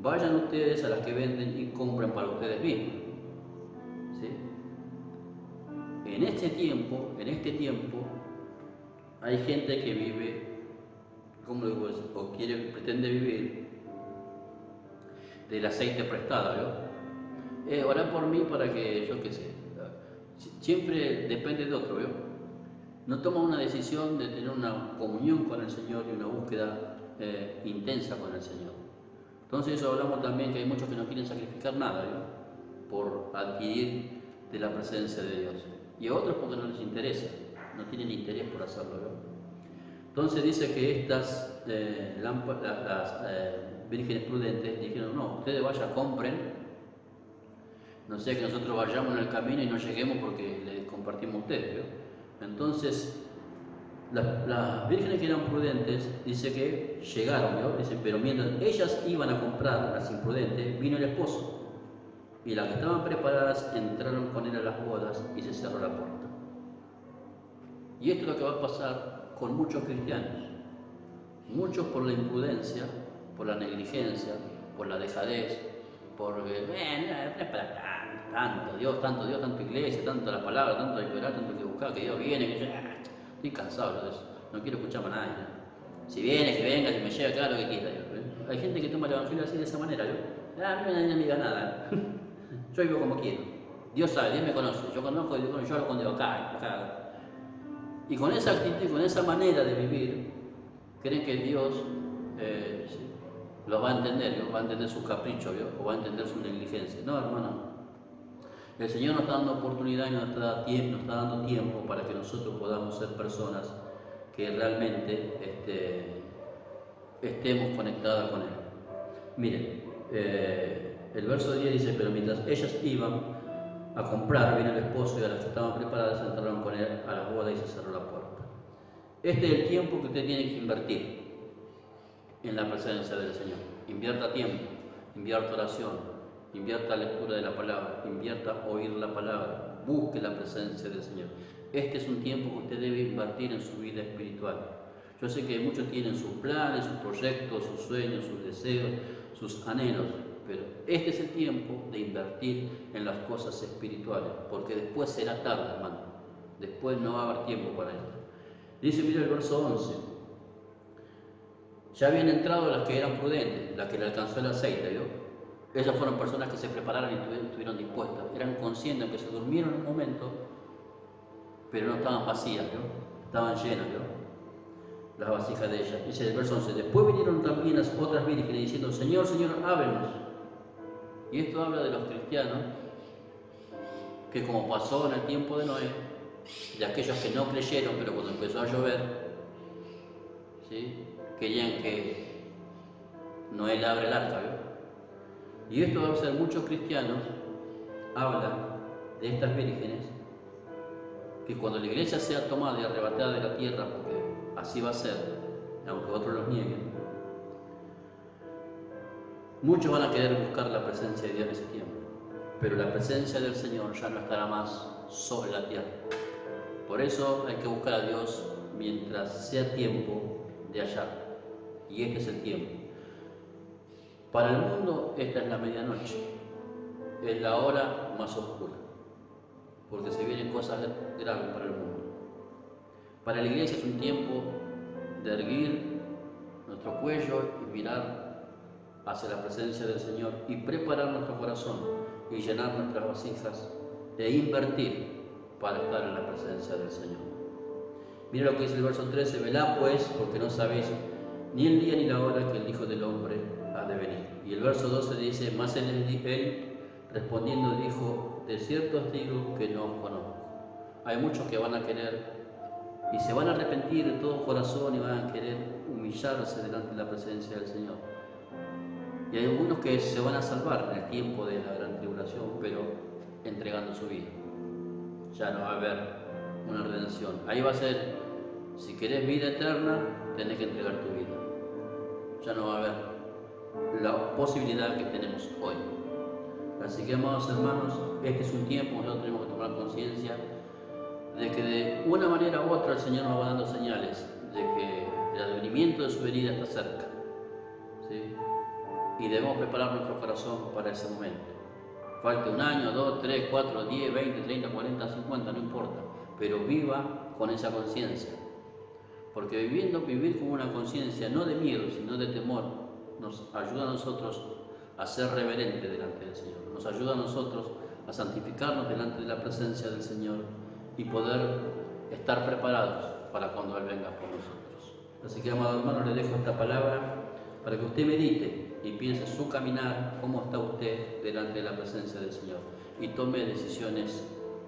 vayan ustedes a las que venden y compren para ustedes mismos. ¿Sí? En este tiempo, hay gente que vive, ¿cómo digo eso? O pretende vivir del aceite prestado, ¿vio? Orá por mí para que, yo qué sé, siempre depende de otro, ¿vio? No toma una decisión de tener una comunión con el Señor y una búsqueda intensa con el Señor. Entonces eso hablamos también que hay muchos que no quieren sacrificar nada, ¿vio? Por adquirir de la presencia de Dios. Y a otros porque no les interesa, no tienen interés por hacerlo, ¿vio? Entonces dice que estas vírgenes prudentes dijeron, no, ustedes vayan, compren, no sea que nosotros vayamos en el camino y no lleguemos porque les compartimos a ustedes, ¿vio? Entonces, las vírgenes que eran prudentes, dice que llegaron, ¿vio? Dice, pero mientras ellas iban a comprar, las imprudentes, vino el esposo. Y las que estaban preparadas entraron con él a las bodas y se cerró la puerta. Y esto es lo que va a pasar con muchos cristianos. Muchos por la imprudencia, por la negligencia, por la dejadez, porque, no es para tanto Dios, tanto iglesia, tanto la palabra, tanto esperar, tanto que buscar, que Dios viene, que yo estoy cansado de eso, no quiero escuchar más a nadie. Si viene, que venga, si me llega acá, lo que quiera. Hay gente que toma el evangelio así de esa manera, a mí nadie me diga nada, yo vivo como quiero. Dios sabe, Dios me conoce, yo conozco, yo hablo con Dios acá. Y con esa actitud, con esa manera de vivir, creen que Dios los va a entender, ¿no? Va a entender sus caprichos, ¿vio? O va a entender su negligencia. No, hermano. El Señor nos está dando oportunidad y nos está dando tiempo para que nosotros podamos ser personas que realmente estemos conectadas con Él. Miren, el verso 10 dice, pero mientras ellas iban a comprar, vino el esposo y a las que estaban preparadas entraron con él a la boda y se cerró la puerta. Este es el tiempo que usted tiene que invertir en la presencia del Señor. Invierta tiempo, invierta oración, invierta lectura de la palabra, invierta oír la palabra, busque la presencia del Señor. Este es un tiempo que usted debe invertir en su vida espiritual. Yo sé que muchos tienen sus planes, sus proyectos, sus sueños, sus deseos, sus anhelos, pero este es el tiempo de invertir en las cosas espirituales, porque después será tarde, hermano. Después no va a haber tiempo para esto. Dice, mira el verso 11. Ya habían entrado las que eran prudentes, las que le alcanzó el aceite, ¿vio? Esas fueron personas que se prepararon y estuvieron dispuestas. Eran conscientes que se durmieron un momento, pero no estaban vacías, ¿vio? Estaban llenas, ¿vio? Las vasijas de ellas. Dice el verso 11. Después vinieron también las otras vírgenes diciendo, Señor, Señor, ábrenos. Y esto habla de los cristianos que, como pasó en el tiempo de Noé, de aquellos que no creyeron, pero cuando empezó a llover, ¿sí?, querían que Noé le abra el arca, ¿vio? Y esto va a ser muchos cristianos, habla de estas vírgenes, que cuando la iglesia sea tomada y arrebatada de la tierra, porque así va a ser, aunque otros los nieguen, muchos van a querer buscar la presencia de Dios en ese tiempo, pero la presencia del Señor ya no estará más sobre la tierra. Por eso hay que buscar a Dios mientras sea tiempo de hallar. Y este es el tiempo. Para el mundo esta es la medianoche, es la hora más oscura, porque se vienen cosas graves para el mundo. Para la iglesia es un tiempo de erguir nuestro cuello y mirar hacia la presencia del Señor y preparar nuestro corazón y llenar nuestras vasijas e invertir para estar en la presencia del Señor. Mira lo que dice el verso 13: velad pues, porque no sabéis ni el día ni la hora que el Hijo del Hombre ha de venir. Y el verso 12 dice: mas él respondiendo dijo: de cierto os digo que no os conozco. Hay muchos que van a querer y se van a arrepentir de todo corazón y van a querer humillarse delante de la presencia del Señor. Y hay algunos que se van a salvar en el tiempo de la gran tribulación, pero entregando su vida. Ya no va a haber una redención. Ahí va a ser: si querés vida eterna, tenés que entregar tu vida. Ya no va a haber la posibilidad que tenemos hoy. Así que, amados hermanos, este es un tiempo que nosotros tenemos que tomar conciencia de que de una manera u otra el Señor nos va dando señales de que el advenimiento de su venida está cerca, ¿sí? Y debemos preparar nuestro corazón para ese momento. Falte 1 año, 2, 3, 4, 10, 20, 30, 40, 50, no importa, pero viva con esa conciencia. Porque vivir con una conciencia no de miedo, sino de temor, nos ayuda a nosotros a ser reverentes delante del Señor. Nos ayuda a nosotros a santificarnos delante de la presencia del Señor y poder estar preparados para cuando Él venga por nosotros. Así que, amado hermano, le dejo esta palabra para que usted medite y piense su caminar, cómo está usted delante de la presencia del Señor, y tome decisiones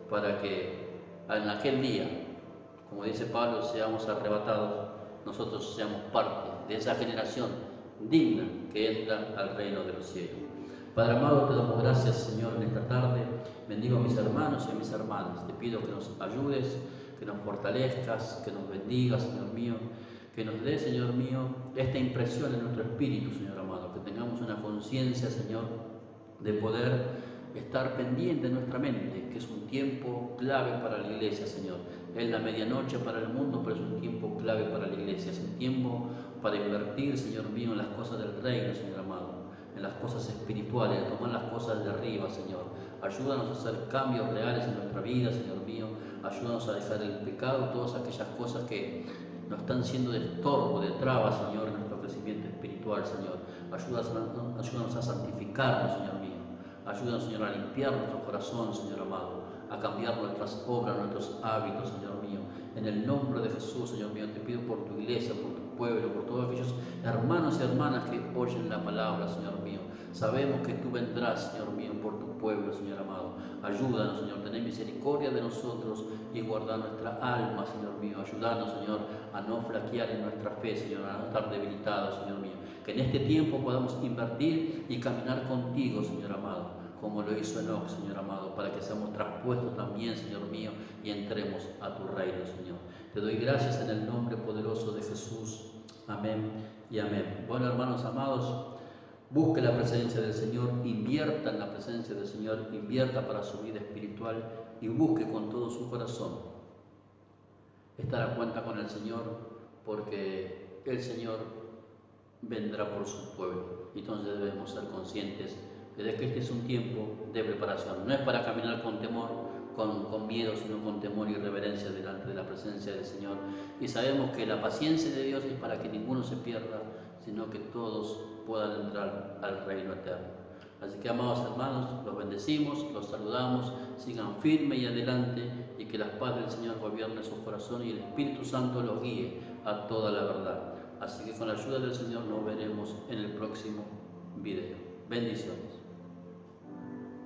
para que en aquel día, como dice Pablo, seamos arrebatados, nosotros seamos parte de esa generación digna que entra al reino de los cielos. Padre amado, te damos gracias, Señor, en esta tarde. Bendigo a mis hermanos y a mis hermanas. Te pido que nos ayudes, que nos fortalezcas, que nos bendigas, Señor mío, que nos dé, Señor mío, esta impresión en nuestro espíritu, Señor amado, que tengamos una conciencia, Señor, de poder estar pendiente en nuestra mente, que es un tiempo clave para la iglesia, Señor. Es la medianoche para el mundo, pero es un tiempo clave para la iglesia. Es un tiempo para invertir, Señor mío, en las cosas del reino, Señor amado, en las cosas espirituales, en tomar las cosas de arriba, Señor. Ayúdanos a hacer cambios reales en nuestra vida, Señor mío. Ayúdanos a dejar el pecado, todas aquellas cosas que nos están siendo de estorbo, de traba, Señor, en nuestro crecimiento espiritual, Señor. Ayúdanos a santificarnos, Señor mío. Ayúdanos, Señor, a limpiar nuestro corazón, Señor amado, a cambiar nuestras obras, nuestros hábitos, Señor mío. En el nombre de Jesús, Señor mío, te pido por tu iglesia, por tu pueblo, por todos aquellos hermanos y hermanas que oyen la palabra, Señor mío. Sabemos que tú vendrás, Señor mío, por tu pueblo, Señor amado. Ayúdanos, Señor, tener misericordia de nosotros y guardar nuestra alma, Señor mío. Ayúdanos, Señor, a no flaquear en nuestra fe, Señor, a no estar debilitados, Señor mío. Que en este tiempo podamos invertir y caminar contigo, Señor amado, como lo hizo Enoc, Señor amado, para que seamos traspuestos también, Señor mío, y entremos a tu reino, Señor. Te doy gracias en el nombre poderoso de Jesús. Amén y amén. Bueno, hermanos amados, busque la presencia del Señor, invierta en la presencia del Señor, invierta para su vida espiritual y busque con todo su corazón estar a cuenta con el Señor, porque el Señor vendrá por su pueblo. Entonces debemos ser conscientes de que este es un tiempo de preparación. No es para caminar con temor, con miedo, sino con temor y reverencia delante de la presencia del Señor. Y sabemos que la paciencia de Dios es para que ninguno se pierda, sino que todos puedan entrar al reino eterno. Así que, amados hermanos, los bendecimos, los saludamos, sigan firmes y adelante, y que la paz del Señor gobierne sus corazones y el Espíritu Santo los guíe a toda la verdad. Así que con la ayuda del Señor nos veremos en el próximo video. Bendiciones.